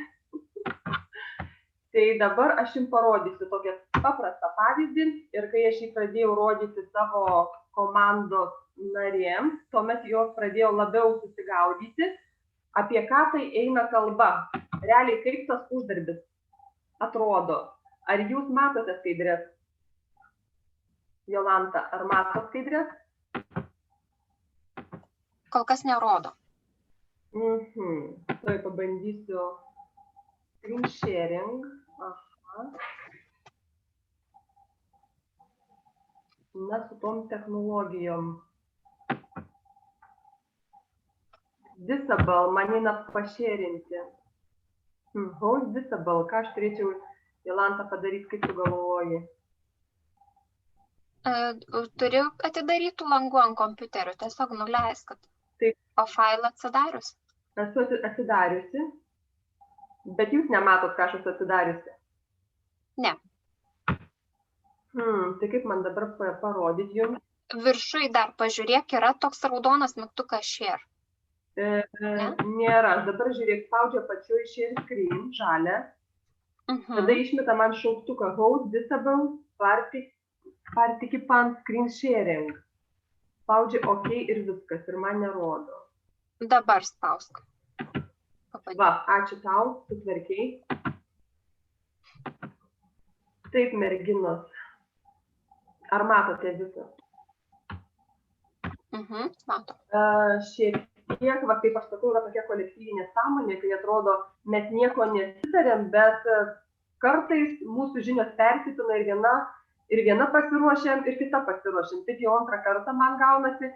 Tai dabar aš jums parodysiu tokią paprastą pavyzdį ir kai aš jį pradėjau rodyti savo komandos narėms, tuomet jos pradėjo labiau susigaudyti, apie ką tai eina kalba. Realiai, kaip tas uždarbis atrodo. Ar jūs matote skaidrės? Jolanta, ar matote skaidrės? Kol kas nerodo. Tuoj pabandysiu screen sharing. Aha. Na, su tom technologijom. Disable, man eina pašėrinti. Host disable, ką aš turėčiau, Jolanta, padaryti, kaip tu galvoji? Turiu atidarytų langų ant kompiuterio, tiesiog nuleisk, kad Taip. O failą atsidarius. Esu atsidariusi, bet jūs nematot, ką aš esu atsidariusi. Ne. Tai kaip man dabar parodyti jums? Viršui dar pažiūrėk, yra toks raudonas mygtukas share. Nėra, aš dabar žiūrėk, spaudžiu apačioj share screen, žalia. Tada išmeta man šauktuką host disable participant screen sharing. Spaudžiu OK ir viskas, ir man nerodo. Dabar spausk. Va, ačiū tau, sutvarkiai. Taip, merginos. Ar matote visą? Mato. Šiek tiek, va, kaip aš sakau, yra tokia kolektyvinė sąmonė, kai atrodo, mes nieko nesitarėm, bet kartais mūsų žinios persipina ir viena pasiruošiam, ir kita pasiruošiam. Taip jau antrą kartą man gaunasi.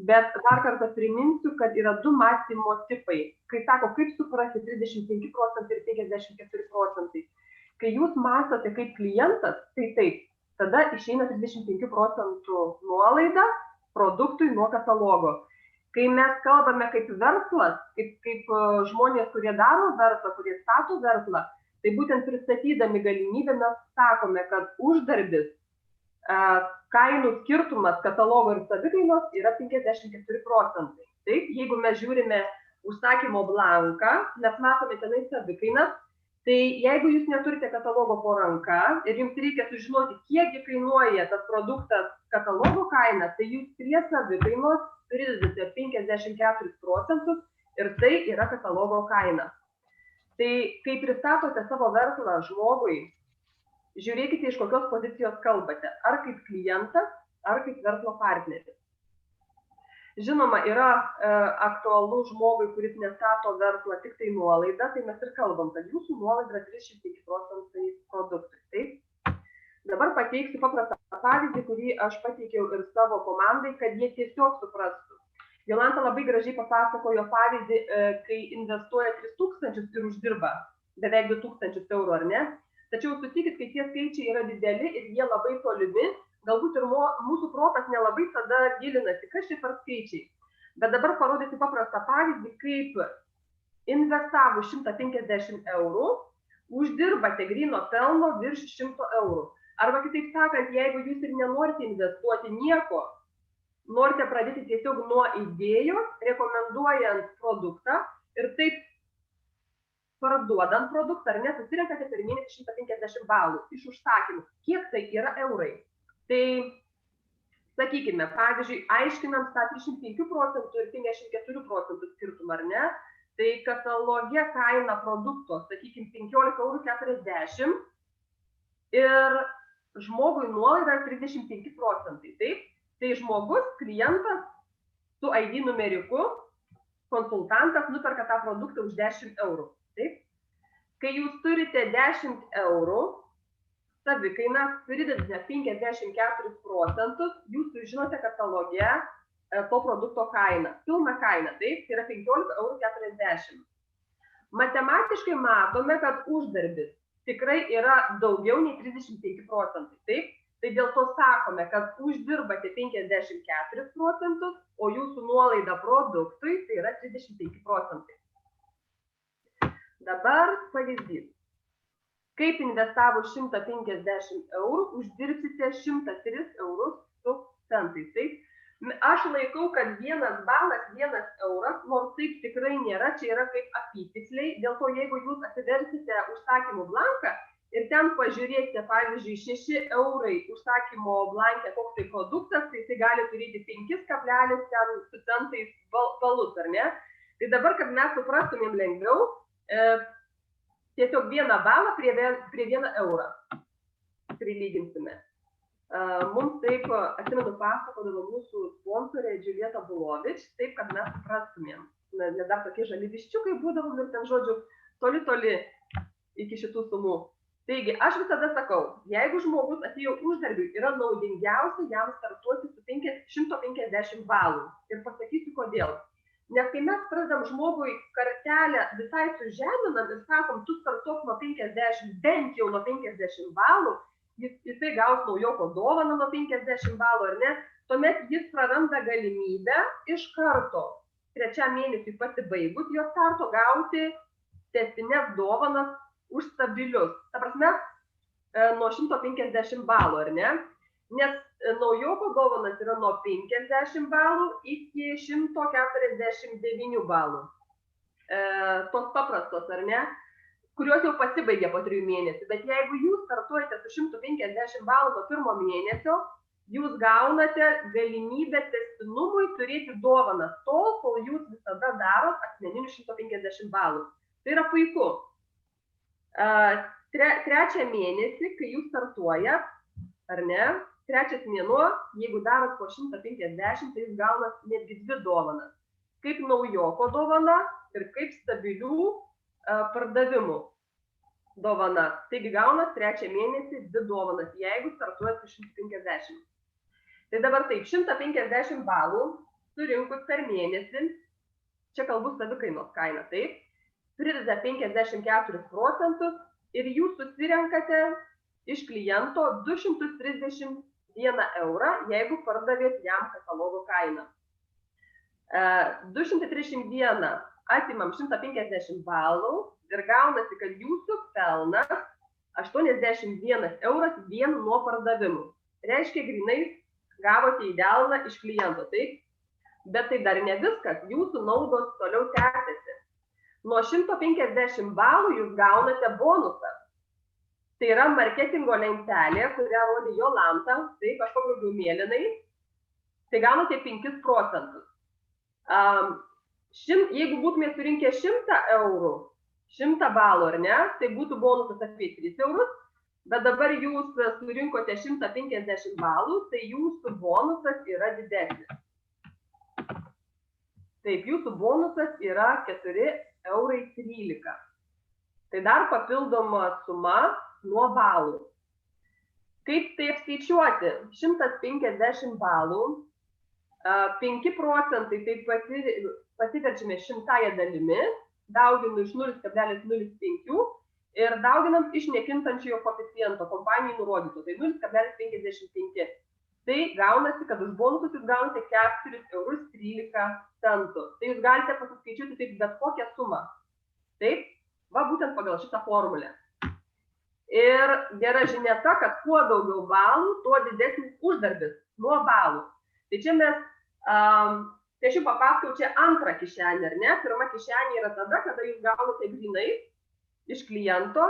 Bet dar kartą priminsiu, kad yra du mąstymo tipai. Kai sako, kaip suprasti 35 procentai ir 54 procentai. Kai jūs mąstote kaip klientas, tai taip, tada išeina 35 procentų nuolaida produktui nuo katalogo. Kai mes kalbame kaip verslas, kaip žmonės, kurie daro verslą, kurie stato verslą, tai būtent pristatydami galimybę mes sakome, kad uždarbis kainų skirtumas katalogo ir savikainos yra 54 procentai. Taip, jeigu mes žiūrime užsakymo blanką, mes matome tenai savikainas, tai jeigu jūs neturite katalogo po ranka ir jums reikia sužinoti, kiekgi kainuoja tas produktas katalogo kaina, tai jūs prie savikainos pridedate 54 procentus ir tai yra katalogo kaina. Tai kai pristatote savo verslą žmogui, žiūrėkite, iš kokios pozicijos kalbate, ar kaip klientas, ar kaip verslo partneris. Žinoma, yra aktualu žmogui, kuris nestato verslą tik tai nuolaidą, tai mes ir kalbam, kad jūsų nuolaida yra 35 procentai produktui. Taip? Dabar pateiksiu paprastą pavyzdį, kurį aš pateikiau ir savo komandai, kad jie tiesiog suprastų. Jolanta labai gražiai papasakojo pavyzdį, kai investuoja 3000 ir uždirba beveik 2000 eurų, ar ne? Tačiau sutikit, kai tie skaičiai yra dideli ir jie labai tolimi, galbūt ir mūsų protas nelabai tada gilinasi, kas čia per skaičiai. Bet dabar parodysiu paprastą pavyzdį, kaip investavus 150 eurų, uždirbate gryno pelno virš 100 eurų. Arba kitaip sakant, jeigu jūs ir nenorite investuoti nieko, norite pradėti tiesiog nuo idėjos, rekomenduojant produktą ir taip parduodant produktą, ar ne, susirenkate per mėnesį 150 balų iš užsakymų. Kiek tai yra eurai? Tai, sakykime, pavyzdžiui, aiškinant tą 35 procentų ir 54 procentų skirtumą, ar ne, tai kataloge kaina produkto, sakykime, 15,40 € ir žmogui nuolaida 35 procentai, taip? Tai žmogus, klientas su ID numeriku, konsultantas nuperka tą produktą už 10 eurų. Taip? kai jūs turite 10 eurų, savikaina pridedate 54%, jūs žinote kataloge to produkto kainą. Pilna kaina, taip, tai yra 15,40 €. Matematiškai matome, kad uždarbis tikrai yra daugiau nei 35%, taip? Tai dėl to sakome, kad uždirbate 54%, o jūsų nuolaida produktui tai yra 35%. Dabar pavyzdys. Kaip investavus 150 eurų, uždirbsite 103 eurus su centais. Taip? Aš laikau, kad vienas balas, 1 euras, nors taip tikrai nėra, čia yra kaip apytiksliai. Dėl to, jeigu jūs atsiversite užsakymų blanką ir ten pažiūrėsite, pavyzdžiui, 6 eurai užsakymo blanke, koks tai produktas, tai jisai gali turėti 5 kablelis ten su centais balus, ar ne? Tai dabar, kad mes suprastumėm lengviau, tiesiog 1 balą prie 1 eurą prilyginsime. Mums taip, atsimenu, pasakodavo mūsų sponsorė Džiulieta Bulovič, taip, kad mes suprastumėm. Nes dar tokie žali viščiukai būdavo ir ten, žodžiu, toli iki šitų sumų. Taigi, aš visada sakau, jeigu žmogus atėjo uždarbiui, yra naudingiausia jam startuoti su 150 balų. Ir pasakysiu, kodėl. Nes kai mes pradedam žmogui kartelę visai sužeminam ir sakom, tu startuok nuo 50, bent jau nuo 50 balų, jisai gaus naujoko dovaną nuo 50 balų, ar ne? Tuomet jis praranda galimybę iš karto 3 mėnesiui pasibaigus jo starto gauti tęstines dovanas už stabilius. Ta prasme, nuo 150 balų, ar ne? Nes naujoko dovanas yra nuo 50 balų iki 149 balų. Tos paprastos, ar ne? Kurios jau pasibaigė po 3 mėnesių. Bet jeigu jūs startuojate su 150 balų nuo 1 mėnesio, jūs gaunate galimybę tęstinumui turėti dovanas tol, kol jūs visada darot asmeninius 150 balų. Tai yra puiku. Trečią mėnesį, kai jūs startuojat, ar ne, trečias mėnuo, jeigu darot po 150, tai jūs gaunat netgi 2 dovanas. Kaip naujoko dovana ir kaip stabilių pardavimų dovana. Taigi gaunat 3 mėnesį 2 dovanas, jeigu startuojat su 150. Tai dabar taip, 150 balų surinkus per mėnesį, čia kalbu savikainos kaina, taip, prideda 54% ir jūs susirenkate iš kliento 231 eurą, jeigu pardavėt jam katalogo kainą. 231 atimam 150 balų ir gaunasi, kad jūsų pelnas 81 euras vien nuo pardavimų. Reiškia, grinais gavote į delną iš kliento, taip? Bet tai dar ne viskas, jūsų naudos toliau tęsiasi. Nuo 150 balų jūs gaunate bonusą. Tai yra marketingo lentelė, kurią rodė Jolanta, taip, aš pabraukiau mėlynai, tai gaunate 5%. Jeigu būtumėte surinkę 100 eurų, 100 balų, ar ne, tai būtų bonusas apie 3 eurus, bet dabar jūs surinkote 150 balų, tai jūsų bonusas yra didesnis. Taip, jūsų bonusas yra 4,13 eurai. Tai dar papildoma suma nuo balų. Kaip tai apskaičiuoti? 150 balų, 5% taip pasiverčiame 100 dalimi, dauginu iš 0,05 ir dauginam iš nekintančiojo koeficiento, kompanijai nurodyto, tai 0,55. Tai gaunasi, kad už bonusus jūs gaunate 4,13 €. Tai jūs galite pasiskaičiuoti taip bet kokią sumą. Taip, va būtent pagal šitą formulę. Ir gera žinia ta, kad kuo daugiau balų, tuo didesnis uždarbis nuo balų. Tai čia mes, tai aš jums papasakau, čia antrą kišenę, ar ne? Pirma kišenė yra tada, kada jūs gaunate grinai iš kliento.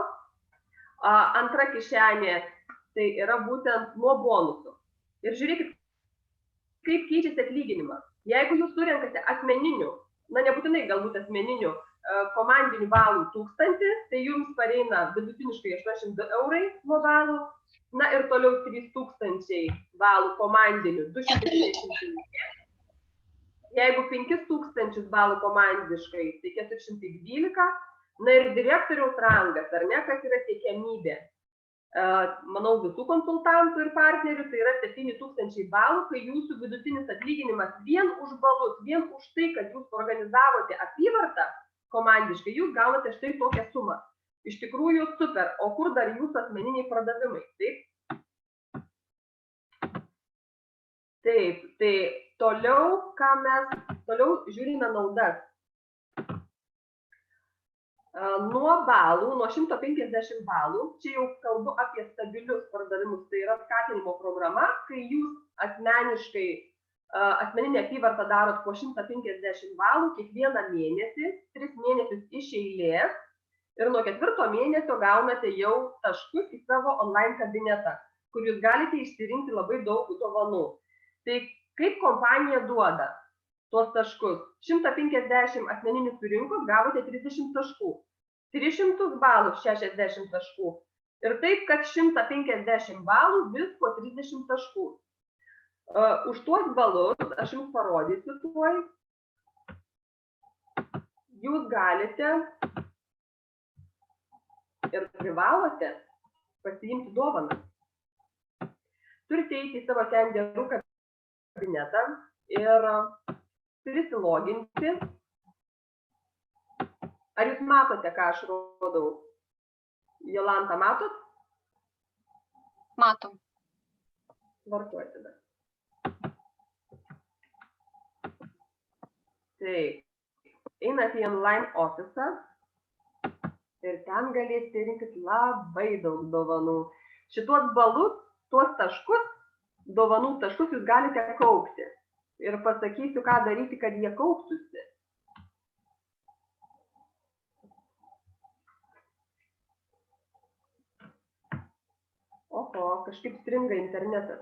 Antra kišenė tai yra būtent nuo bonusų. Ir žiūrėkit, kaip keičiasi atlyginimas. Jeigu jūs surenkate asmeninių, na nebūtinai galbūt asmeninių, komandinių balų 1000, tai jums pareina vidutiniškai 82 eurai nuo balų, na ir toliau 3000 balų komandinių 225. Jeigu 5000 balų komandiškai, tai 412, Na ir direktoriaus rangas, ar ne, kas yra siekiamybė. Manau, visų konsultantų ir partnerių, tai yra 7000 balų, kai jūsų vidutinis atlyginimas vien už balus, vien už tai, kad jūs organizavote apyvartą komandiškai, jūs gaunate štai tokią sumą. Iš tikrųjų super, o kur dar jūsų asmeniniai pardavimai, taip? Taip, tai toliau žiūrime naudas. Nuo balų, nuo 150 balų, čia jau kalbu apie stabilius pardavimus, tai yra skatinimo programa, kai jūs asmeninę apyvartą darot po 150 balų kiekvieną mėnesį, 3 mėnesius iš eilės ir nuo 4 mėnesio gaunate jau taškus į savo online kabinetą, kur jūs galite išsirinkti labai daug dovanų. Tai kaip kompanija duoda tuos taškus? 150 asmeninių surinkot, gavote 30 taškų. 300 balų 60 taškų. Ir taip, kad 150 balų vis po 30 taškų. Už tuos balus, aš jums parodysiu tuoj, jūs galite ir privalote pasiimti dovaną. Turite eiti į savo tenderų kabinetą ir prisiloginti. Ar jūs matote, ką aš rodau? Jolanta, matot? Matom. Tvarkoj tada. Tai, einate į online ofisą ir ten galėsite rinktis labai daug dovanų. Šituos balus, tuos taškus, dovanų taškus jūs galite kaupti. Ir pasakysiu, ką daryti, kad jie kauptųsi. Oho, kažkaip stringa internetas.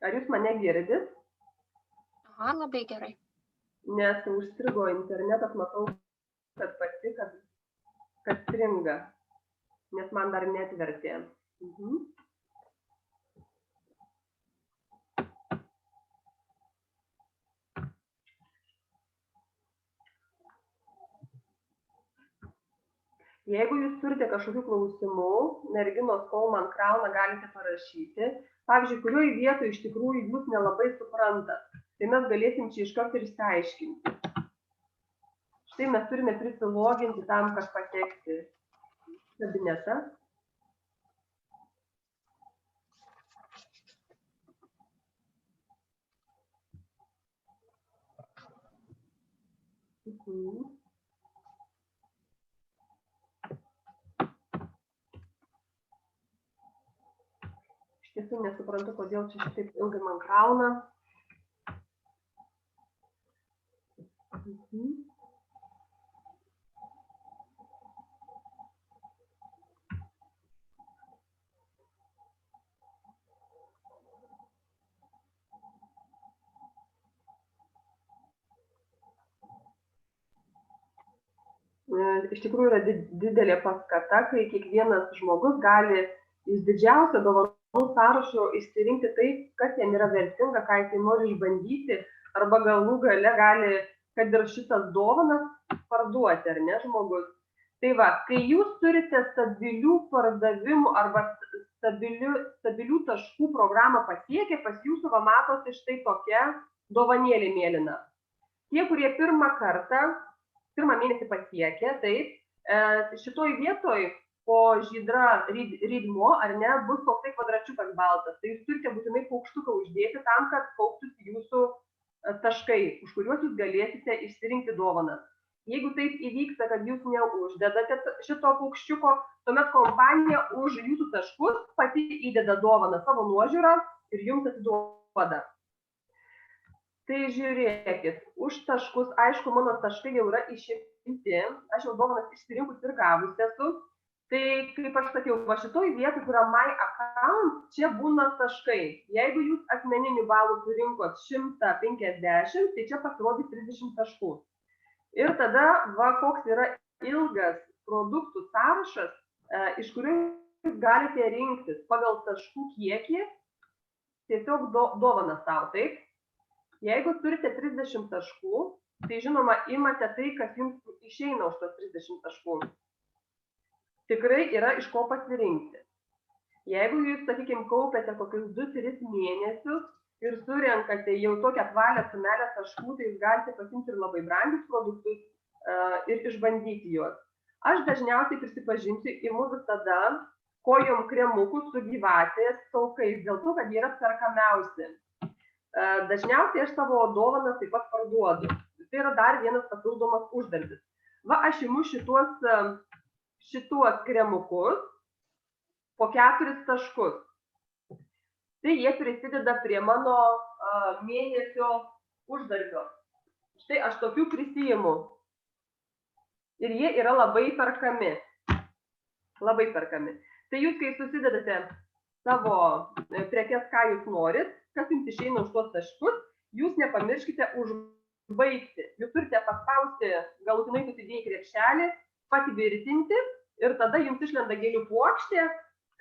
Ar jūs mane girdit? Aha, labai gerai. Nes užstrigo internetas, matau, kad pati, kad stringa, nes man dar netvertė. Jeigu jūs turite kažkokių klausimų, merginos, kol man krauna, galite parašyti. Pavyzdžiui, kurioje vietoje iš tikrųjų jūs nelabai suprantat. Tai mes galėsim čia iš karto ir išsiaiškinti. Štai mes turime prisiloginti tam, kad patekti kabinetą. Iš tiesų nesuprantu, kodėl čia šitaip ilgai man krauna. Iš tikrųjų yra didelė paskata, kai kiekvienas žmogus gali iš didžiausio dovanų sąrašo išsirinkti tai, kas jam yra vertinga, ką jis nori išbandyti, arba galų gale gali, kad ir šitas dovanas parduoti, ar ne, žmogus. Tai va, kai jūs turite stabilių pardavimų arba stabilių taškų programą pasiekę, pas jūsų va matosi štai tokia dovanėlė mėlyna. Tie, kurie pirmą mėnesį pasiekė, taip, šitoj vietoj po žydra rydmo, ar ne, bus toksai kvadračiukas baltas. Tai jūs turite būtinai paukštuką uždėti tam, kad kauptųsi jūsų taškai, už kuriuos jūs galėsite išsirinkti dovanas. Jeigu taip įvyksta, kad jūs neuždedate šito paukščiuko, tuomet kompanija už jūsų taškus pati įdeda dovaną savo nuožiūrą ir jums atiduoda. Tai žiūrėkit, už taškus, aišku, mano taškai jau yra išimti, aš jau dovanas išsirinkus ir gavus esu. Tai, kaip aš sakiau, va šitoj vietoj, kur yra My Account, čia būna taškai. Jeigu jūs asmeninių balų surinkot 150, tai čia pasirodys 30 taškų. Ir tada, va, koks yra ilgas produktų sąrašas, iš kurių jūs galite rinktis pagal taškų kiekį tiesiog dovaną savo, taip? Jeigu turite 30 taškų, tai žinoma, imate tai, kas jums išeina už tos 30 taškų. Tikrai yra iš ko pasirinkti. Jeigu jūs, sakykime, kaupiate kokius 2-3 mėnesius ir surenkate jau tokią apvalę sumelę taškų, tai jūs galite pasimti ir labai brangius produktus ir išbandyti juos. Aš dažniausiai prisipažinsiu, imu visada kojom kremukus su gyvatės taukais, dėl to, kad jie yra perkamiausi. Dažniausiai aš savo dovanas taip pat parduodu. Tai yra dar vienas papildomas uždarbis. Va, aš imu šituos kremukus po 4 taškus. Tai jie prisideda prie mano mėnesio uždarbio. Štai aš tokių prisiimu. Ir jie yra labai perkami. Labai perkami. Tai jūs, kai susidedate savo prekes, ką jūs norit, kas jums išeina už tuos taškus, jūs nepamirškite užbaigti. Jūs turite paspausti galutinai susidėję krepšelį, patvirtinti ir tada jums išlenda gėlių puokštė,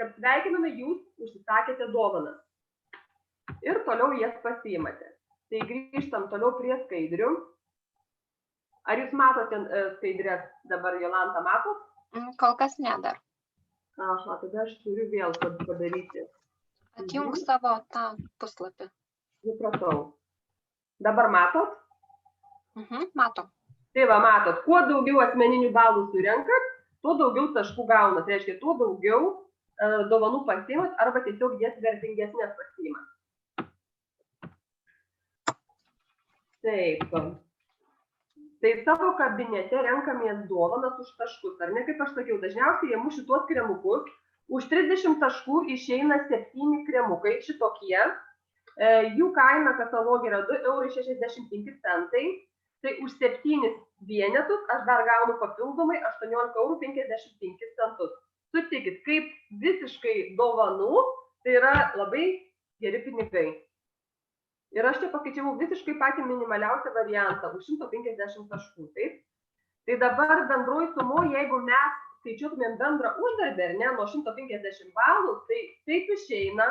kad sveikiname, jūs užsisakėte dovanas. Ir toliau jas pasiimate. Tai grįžtam toliau prie skaidrių. Ar jūs matote skaidrės dabar, Jolanta, matot? Kol kas ne dar. Aha, tada aš turiu vėl padaryti. Atjung savo tą puslapį. Supratau. Dabar matot? Matom. Tai va, matot, kuo daugiau asmeninių balų surenkat, tuo daugiau taškų gaunat. Tai reiškia, tuo daugiau dovanų pasiimat arba tiesiog jas vertingesnės pasiimat. Taip. Tai savo kabinete renkamės dovanas už taškus. Ar ne, kaip aš sakiau, dažniausiai imu šituos kremukus. Už 30 taškų išeina 7 kremukai šitokie. Jų kaina katalogė yra 2,65 €. Tai už 7 vienetus aš dar gaunu papildomai 18,55 €. Sutikit, kaip visiškai dovanų, tai yra labai geri pinigai. Ir aš čia paskaičiavau visiškai patį minimaliausią variantą už 150 taškų. Taip? Tai dabar bendroj sumo, jeigu mes skaičiuotumėm bendrą uždarbį, ar ne, nuo 150 balų, tai taip išeina,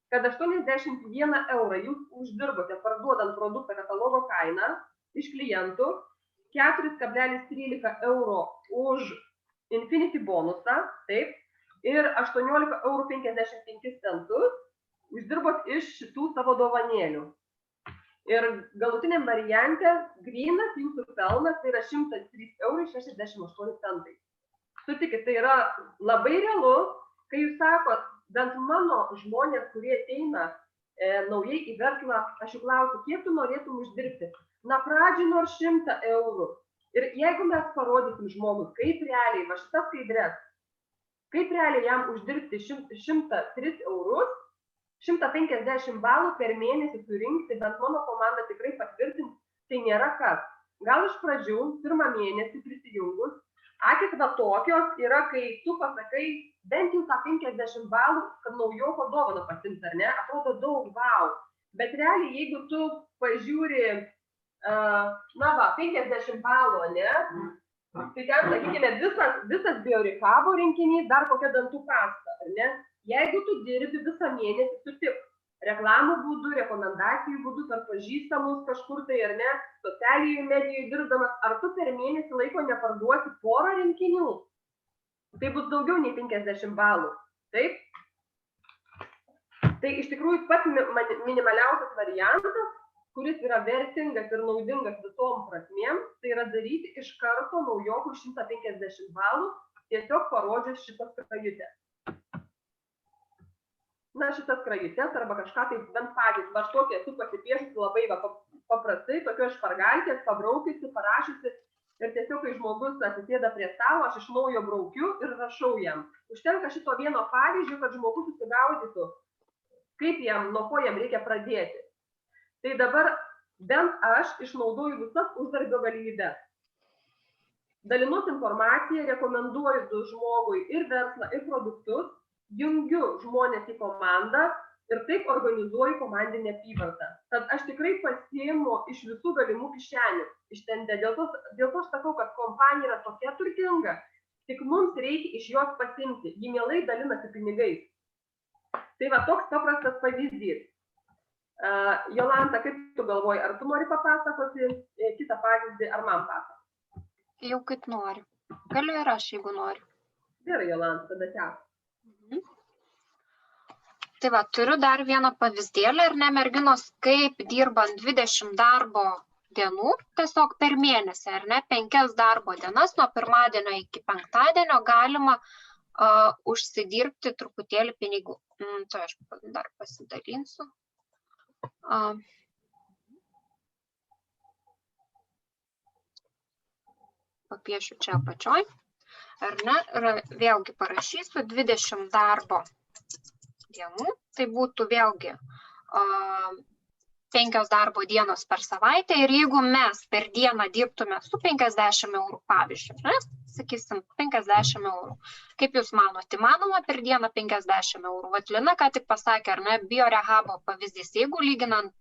kad 81 € jūs uždirbote parduodant produktą katalogo kainą iš klientų, 4,13 € už Infinity bonusą, taip, ir 18,55 € uždirbot iš šitų savo dovanėlių. Ir galutiniam variante grynas jūsų pelnas tai yra 103,68 €. Sutikit, tai yra labai realu, kai jūs sakot, bent mano žmonės, kurie ateina naujai į verslą, aš jų klausiu, kiek tu norėtum uždirbti? Na, pradžiai nors 100 €. Ir jeigu mes parodysim žmogui, kaip realiai, va šitas skaidres, kaip realiai jam uždirbti 103 €, 150 balų per mėnesį surinkti, bent mano komanda tikrai patvirtins, tai nėra kas. Gal iš pradžių, pirmą mėnesį prisijungus, akis va tokios yra, kai tu pasakai bent jau tą 50 balų, kad naujoko dovaną pasiimti, ar ne? Atrodo daug, wow. Bet realiai, jeigu tu pažiūri, na va, 50 balų, ne? Tai ten, sakykime, visas biorikabo rinkinys, dar kokia dantų pasta, ar ne? Jeigu tu dirbi visą mėnesį, sutik, reklamų būdu, rekomendacijų būdu, per pažįstamus kažkur tai, ar ne, socialijų medijų dirbdamas, ar tu per mėnesį laiko neparduosi porą rinkinių, tai bus daugiau nei 50 balų, taip? Tai iš tikrųjų pats minimaliausias variantas, kuris yra vertingas ir naudingas visom prasmėm, tai yra daryti iš karto naujokų 150 balų, tiesiog parodžius šitą skrajutę. Na, šitas skrajutės arba kažką tai bent patys, va tokia esu pasipiešusi labai paprastai, tokio špargalkės, pabraukiusi, parašiusi ir tiesiog, kai žmogus atsisėda prie stalo, aš iš naujo braukiu ir rašau jam. Užtenka šito vieno pavyzdžio, kad žmogus susigaudytų, kaip jam, nuo ko jam reikia pradėti. Tai dabar bent aš išnaudoju visas uždarbio galimybes. Dalinuosi informaciją, rekomenduoju žmogui ir verslą, ir produktus, jungiu žmonės į komandą ir taip organizuoju komandinę apyvartą. Tad aš tikrai pasiimu iš visų galimų kišenių. Dėl to aš sakau, kad kompanija yra tokia turtinga, tik mums reikia iš jos pasimti. Ji mielai dalinasi pinigais. Tai va toks paprastas pavyzdys. Jolanta, kaip tu galvoji, ar tu nori papasakoti kitą pavyzdį, ar man pasakoti? Jau kaip nori. Galiu ir aš, jeigu nori. Gerai, Jolanta, tada tęs. Tai va, turiu dar vieną pavyzdėlį, ar ne, merginos, kaip dirbant 20 darbo dienų, tiesiog per mėnesį, ar ne, 5 darbo dienas, nuo pirmadienio iki penktadienio galima užsidirbti truputėlį pinigų. Tai aš dar pasidalinsiu. Papiešiu čia apačioj, ar ne, ir vėlgi parašysiu 20 darbo dienų, tai būtų vėlgi 5 darbo dienos per savaitę ir jeigu mes per dieną dirbtume su 50 eurų, pavyzdžiui, ne, sakysim, 50 eurų. Kaip jūs manote, įmanoma per dieną 50 eurų? Vat Lina ką tik pasakė, ar ne, biorehabo pavyzdys, jeigu lyginant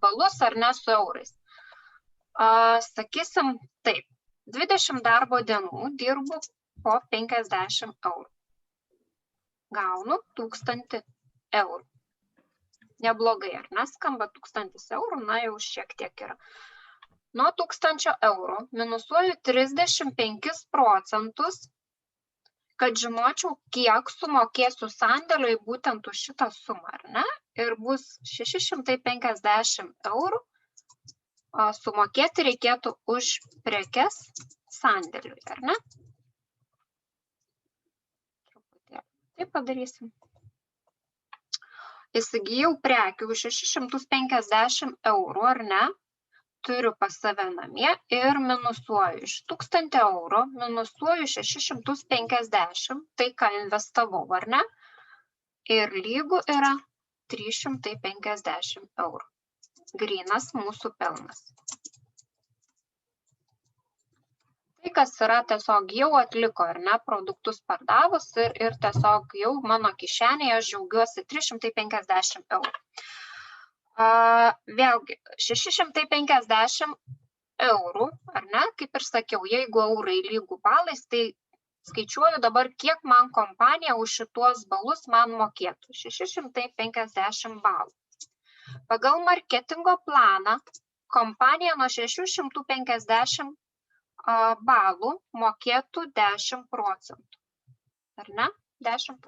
balus ar ne su eurais. Sakysim taip, 20 darbo dienų dirbu po 50 eurų. Gaunu 1000 eurų. Neblogai, ar ne, skamba 1000 eurų, na jau šiek tiek yra. Nuo 1000 eurų minusuoju 35%, kad žinočiau, kiek sumokėsiu sandėliui būtent už šitą sumą, ar ne? Ir bus 650 eurų sumokėti reikėtų už prekes sandėliui, ar ne? Taip padarysim. Įsigijau prekių už 650 eurų, ar ne? Turiu pas save namie ir minusuoju iš 1000 eurų, minusuoju 650, tai ką investavau, ar ne? Ir lygu yra 350 eurų. Grynas mūsų pelnas. Tai, kas yra tiesiog jau atliko, ar ne, produktus pardavus ir tiesiog jau mano kišenėje aš džiaugiuosi 350 eurų. Vėlgi, 650 eurų, ar ne, kaip ir sakiau, jeigu eurai lygų balais, tai skaičiuoju dabar, kiek man kompanija už šituos balus man mokėtų. 650 balų. Pagal marketingo planą kompanija nuo 650 balų mokėtų 10%. Ar ne? 10%.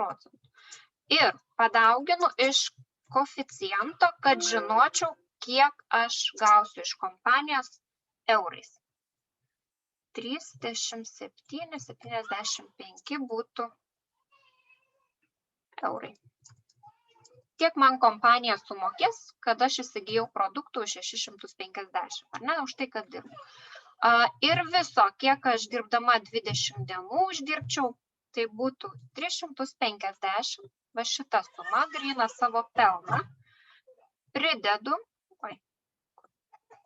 Ir padauginu iš koeficiento, kad žinočiau, kiek aš gausiu iš kompanijos eurais. 37,75 būtų eurai. Tiek man kompanija sumokės, kad aš įsigijau produktų už 650, ar ne, už tai, kad dirbu. Ir viso, kiek aš dirbdama 20 dienų uždirbčiau, tai būtų 350, va šita suma, gryna savo pelną, pridedu,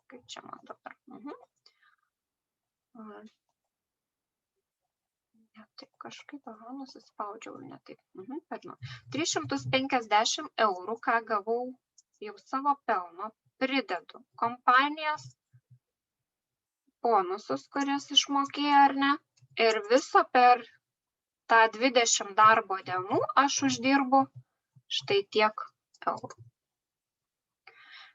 kaip čia man dabar, ne taip kažkaip, nusispaudžiau, ne taip, 350 eurų, ką gavau jau savo pelno, pridedu kompanijos bonusus, kurias išmokėjo ar ne, ir viso per tą 20 darbo dienų aš uždirbu štai tiek eurų.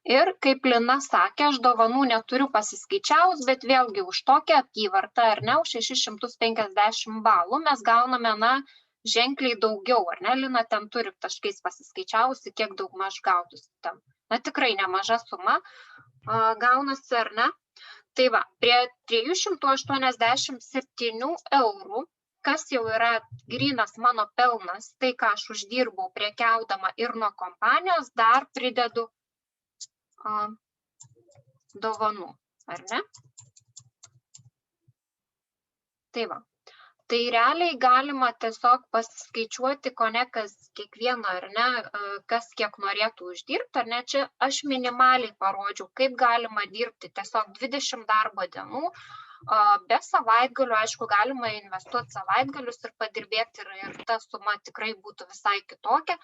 Ir kaip Lina sakė, aš dovanų neturiu pasiskaičiavus, bet vėlgi už tokią apyvartą, ar ne, už 650 balų mes gauname, na, ženkliai daugiau, ar ne, Lina ten turi taškais pasiskaičiavusi, kiek daug maž gautųsi tam. Na, tikrai nemaža suma gaunasi, ar ne? Tai va, prie 387 eurų, kas jau yra grynas mano pelnas, tai ką aš uždirbau prekiaudama ir nuo kompanijos, dar pridedu dovanų, ar ne? Tai va, tai realiai galima tiesiog pasiskaičiuoti, kone kas kiekvieno, ar ne, kas kiek norėtų uždirbti, ar ne, čia aš minimaliai parodžiau, kaip galima dirbti tiesiog 20 darbo dienų, be savaitgalių, aišku, galima investuoti savaitgalius ir padirbėti ir ta suma tikrai būtų visai kitokia.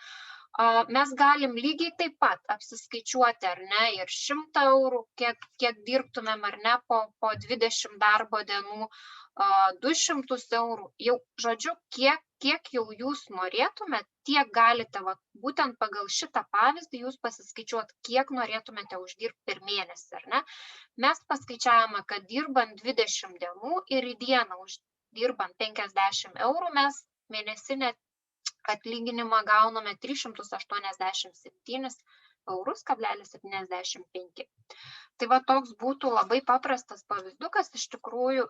mes galim lygiai taip pat apsiskaičiuoti, ar ne, ir 100 eurų, kiek dirbtumėm, ar ne, po 20 darbo dienų, 200 eurų, jau, žodžiu, kiek jau jūs norėtumėt, tiek galite, būtent pagal šitą pavyzdį jūs pasiskaičiuot, kiek norėtumėte uždirbti per mėnesį, ar ne. Mes paskaičiavome, kad dirbant 20 dienų ir į dieną uždirbant 50 eurų, mes mėnesinę atlyginimą gauname 387 eurus, 75. Tai toks būtų labai paprastas pavyzdukas, iš tikrųjų,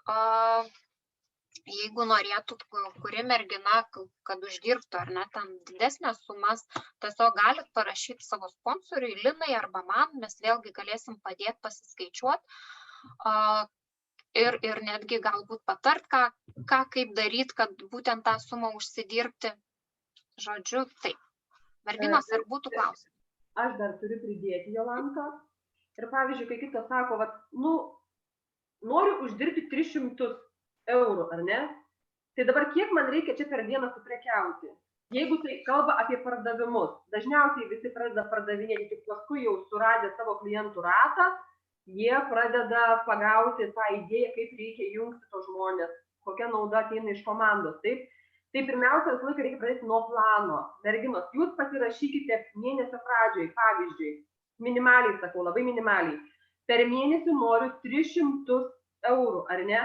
jeigu norėtų kuri mergina, kad uždirbtų, ar ne, ten didesnės sumas, tiesiog galit parašyti savo sponsoriui, Linai arba man, mes vėlgi galėsim padėti pasiskaičiuoti ir netgi galbūt patart, kaip daryti, kad būtent tą sumą užsidirbti. Žodžiu, taip. Merginos, ar būtų klausimų? Aš dar turiu pridėti, Jolanta. Ir pavyzdžiui, kai kitas sako, noriu uždirbti 300 eurų, ar ne? Tai dabar kiek man reikia čia per dieną suprekiauti? Jeigu tai kalba apie pardavimus, dažniausiai visi pradeda pardavinėti, tik paskui jau suradę savo klientų ratą, jie pradeda pagauti tą idėją, kaip reikia jungti tos žmonės, kokia nauda ateina iš komandos, taip? Tai pirmiausia, visą laiką reikia pradėti nuo plano. Merginos, jūs pasirašykite mėnesio pradžioj, pavyzdžiui, minimaliai, sakau, labai minimaliai. Per mėnesį noriu 300 eurų, ar ne?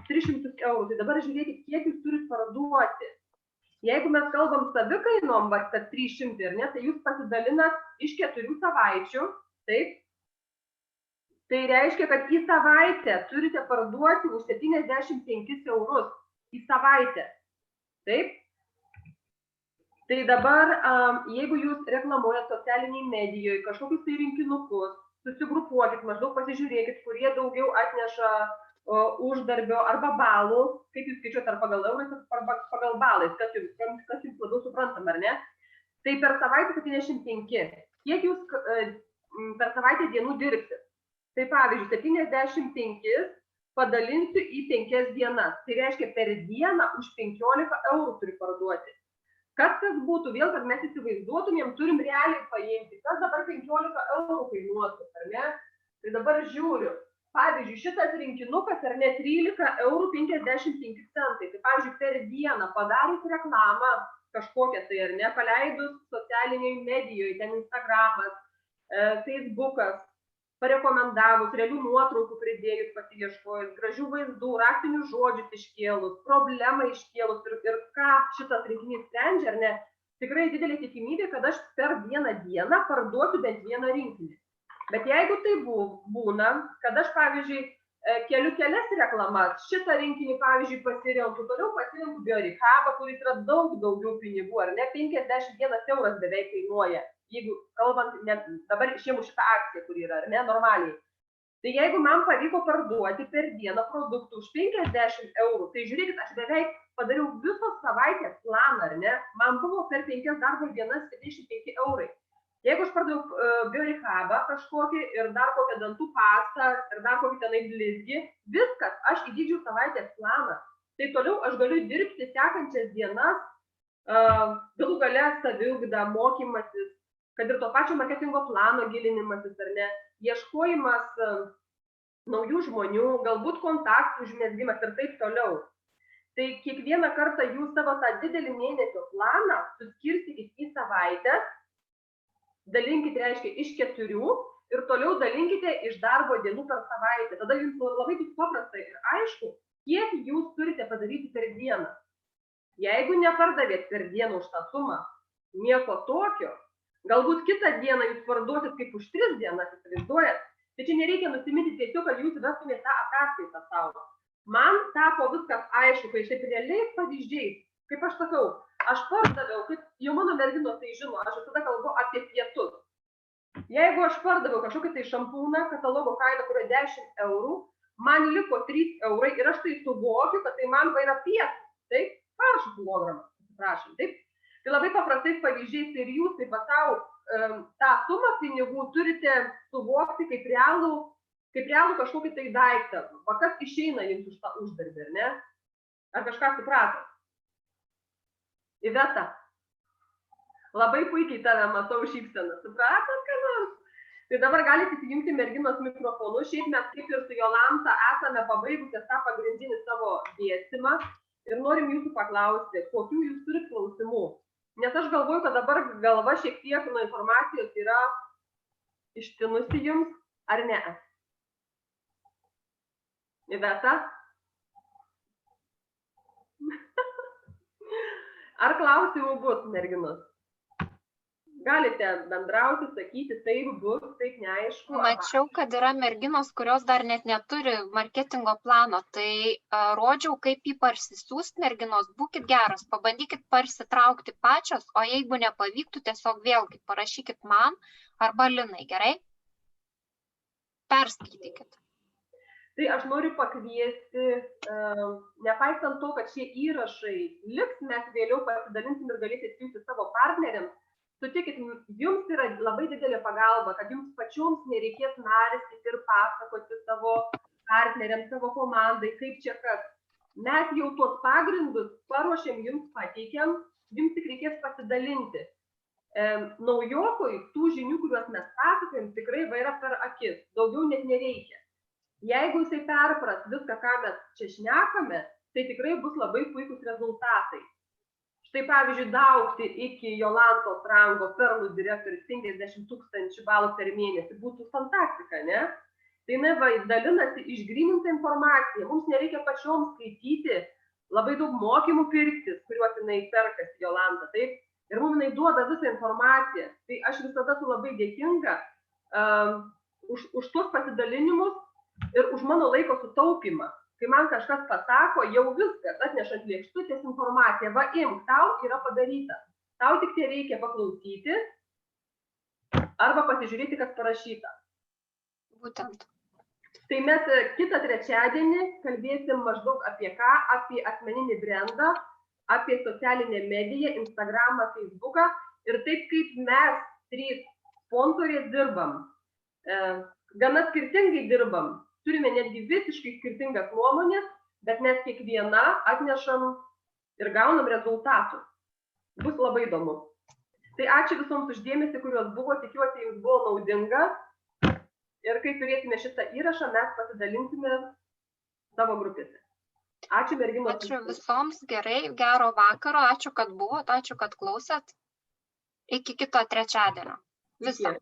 300 eurų. Tai dabar žiūrėkit, kiek jūs turit parduoti. Jeigu mes kalbam savikainom, kad 300, ar ne, tai jūs pasidalinat iš 4 savaičių, taip? Tai reiškia, kad į savaitę turite parduoti už 75 eurus į savaitę. Taip? Tai dabar, jeigu jūs reklamuojat socialiniai medijoje kažkokius tai rinkinukus, susigrupuokit, maždaug pasižiūrėkit, kurie daugiau atneša uždarbio arba balų, kaip jūs skaičiuot, ar pagal eurais, ar pagal balais, kas jums labiau suprantam, ar ne? Tai per savaitę 75. Kiek jūs per savaitę dienų dirbsit? Tai pavyzdžiui, 75 padalinsiu į 5 dienas. Tai reiškia, per dieną už 15 eurų turi parduoti. Kas būtų, vėl, kad mes įsivaizduotumėm, turim realiai paimti. Kas dabar 15 eurų kainuotų, ar ne? Tai dabar žiūriu. Pavyzdžiui, šitas rinkinukas, ar ne, 13 eurų 55 centai. Tai pavyzdžiui, per dieną padarys reklamą kažkokią tai, ar ne, paleidus socialiniai medijoje, ten Instagramas, Facebookas, parekomendavus, realių nuotraukų pridėjus, pasiieškojus, gražių vaizdų, raktinius žodžius iškėlus, problemą iškėlus ir ką šitas rinkinys sprendžia, ar ne, tikrai didelė tikimybė, kad aš per vieną dieną parduosiu bent vieną rinkinį. Bet jeigu tai būna, kad aš, pavyzdžiui, keliu kelias reklamas, šitą rinkinį, pavyzdžiui, pasirenku, toliau pasirenku Biorehabą, kuris yra daug daugiau pinigų, ar ne, 51 euras beveik kainuoja. Jeigu kalbant, dabar išėmų šitą akciją, kur yra, ar ne, normaliai. Tai jeigu man pavyko parduoti per dieną produktų už 50 eurų, tai žiūrėkit, aš beveik padariau visos savaitės planą, ar ne, man buvo per 5 darbo dienas 75 eurai. Jeigu aš pardaviau Biorehabą kažkokį ir dar kokią dantų pastą ir dar kokį tenai blizgį, viskas, aš įvykdžiau savaitės planą. Tai toliau aš galiu dirbti sekančias dienas, galų gale saviugda, mokymasis, kad ir to pačio marketingo plano gilinimasis, ar ne, ieškojimas naujų žmonių, galbūt kontaktų užmezgimas ir taip toliau. Tai kiekvieną kartą jūs savo tą didelį mėnesio planą suskirstykit į savaitės, dalinkite, reiškia, iš 4 ir toliau dalinkite iš darbo dienų per savaitę. Tada jums labai tik paprastai ir aišku, kiek jūs turite padaryti per dieną. Jeigu nepardavėt per dieną už tą sumą, nieko tokio, galbūt kitą dieną jūs parduosit kaip už 3 dienas, įsivaizduojat. Tai čia nereikia nusiminti tiesiog, kad jūs vestumėte tą ataskaitą savo. Man tapo viskas aišku, kai šiaip realiais pavyzdžiais, kaip aš sakau, aš pardaviau, kaip jau mano merginos tai žino, aš visada kalbu apie pietus. Jeigu aš pardaviau kažkokį tai šampūną, katalogo kaina, kur yra 10 eurų, man liko 3 eurai ir aš tai suvokiu, kad tai man yra pietus, taip, parašų kilogramą, atsiprašom, taip. Tai labai paprastais pavyzdžiais ir jūs taip pat savo tą sumą pinigų turite suvokti kaip realų kažkokį tai daiktą, va kas išeina jums už tą uždarbį, ar ne? Ar kažką supratot? Iveta? Labai puikiai tave matau šypseną. Supratot, ką nors? Tai dabar galite įsijungti merginos mikrofonus. Šiaip mes kaip ir su Jolanta esame pabaigusios tą pagrindinį savo dėstymą ir norim jūsų paklausti, kokių jūs turit klausimų. Nes aš galvoju, kad dabar galva šiek tiek nuo informacijos yra ištinusi jums, ar ne? Iveta? Ar klausimų bus, merginos? Galite bendrauti, sakyti, taip bus, taip neaišku. Mačiau, kad yra merginos, kurios dar net neturi marketingo plano, tai rodžiau, kaip jį parsisiųsti, merginos, būkit geros, pabandykit parsitraukti pačios, o jeigu nepavyktų, tiesiog vėlgi parašykit man arba Linai, gerai? Perskaitykit. Tai aš noriu pakviesti, nepaisant to, kad šie įrašai liks, mes vėliau pasidalinsim ir galėsite siųsti savo partneriams. Sutikit, jums yra labai didelė pagalba, kad jums pačioms nereikės narstyti ir pasakoti savo partneriams, savo komandai, kaip čia kas. Mes jau tuos pagrindus paruošėm, jums pateikėm, jums tik reikės pasidalinti. Naujokui tų žinių, kuriuos mes pasakojam, tikrai yra per akis, daugiau net nereikia. Jeigu jisai perpras viską, ką mes čia šnekame, tai tikrai bus labai puikus rezultatai. Štai pavyzdžiui, daugti iki Jolantos rango perlų direktorius 50 000 balų per mėnesį būtų fantastika, ne? Tai jinai dalinasi išgrynintą informaciją, mums nereikia pačioms skaityti, labai daug mokymų pirktis, kuriuos jinai perkasi Jolanta, taip? Ir mums jinai duoda visą informaciją. Tai aš visada esu labai dėkinga už tuos pasidalinimus ir už mano laiko sutaupimą. Kai man kažkas pasako, jau viskas, atnešant lėkštutės informaciją, va imk, tau yra padaryta. Tau tik tai reikia paklausyti arba pasižiūrėti, kas parašyta. Būtent. Tai mes kitą trečiadienį kalbėsim maždaug apie ką, apie asmeninį brandą, apie socialinę mediją, Instagramą, Facebooką ir taip kaip mes trys sponsorės dirbam. Gana skirtingai dirbam. Turime netgi visiškai skirtingas nuomonės, bet mes kiekviena atnešam ir gaunam rezultatų. Bus labai įdomu. Tai ačiū visoms uždėmesį, kuriuos buvo, tikiuosi jums buvo naudinga. Ir kai turėsime šitą įrašą, mes pasidalinsime savo grupėse. Ačiū merginos. Ačiū visoms, gerai, gero vakaro, ačiū, kad buvot, ačiū, kad klausėt. Iki kito trečiadienio. Viso.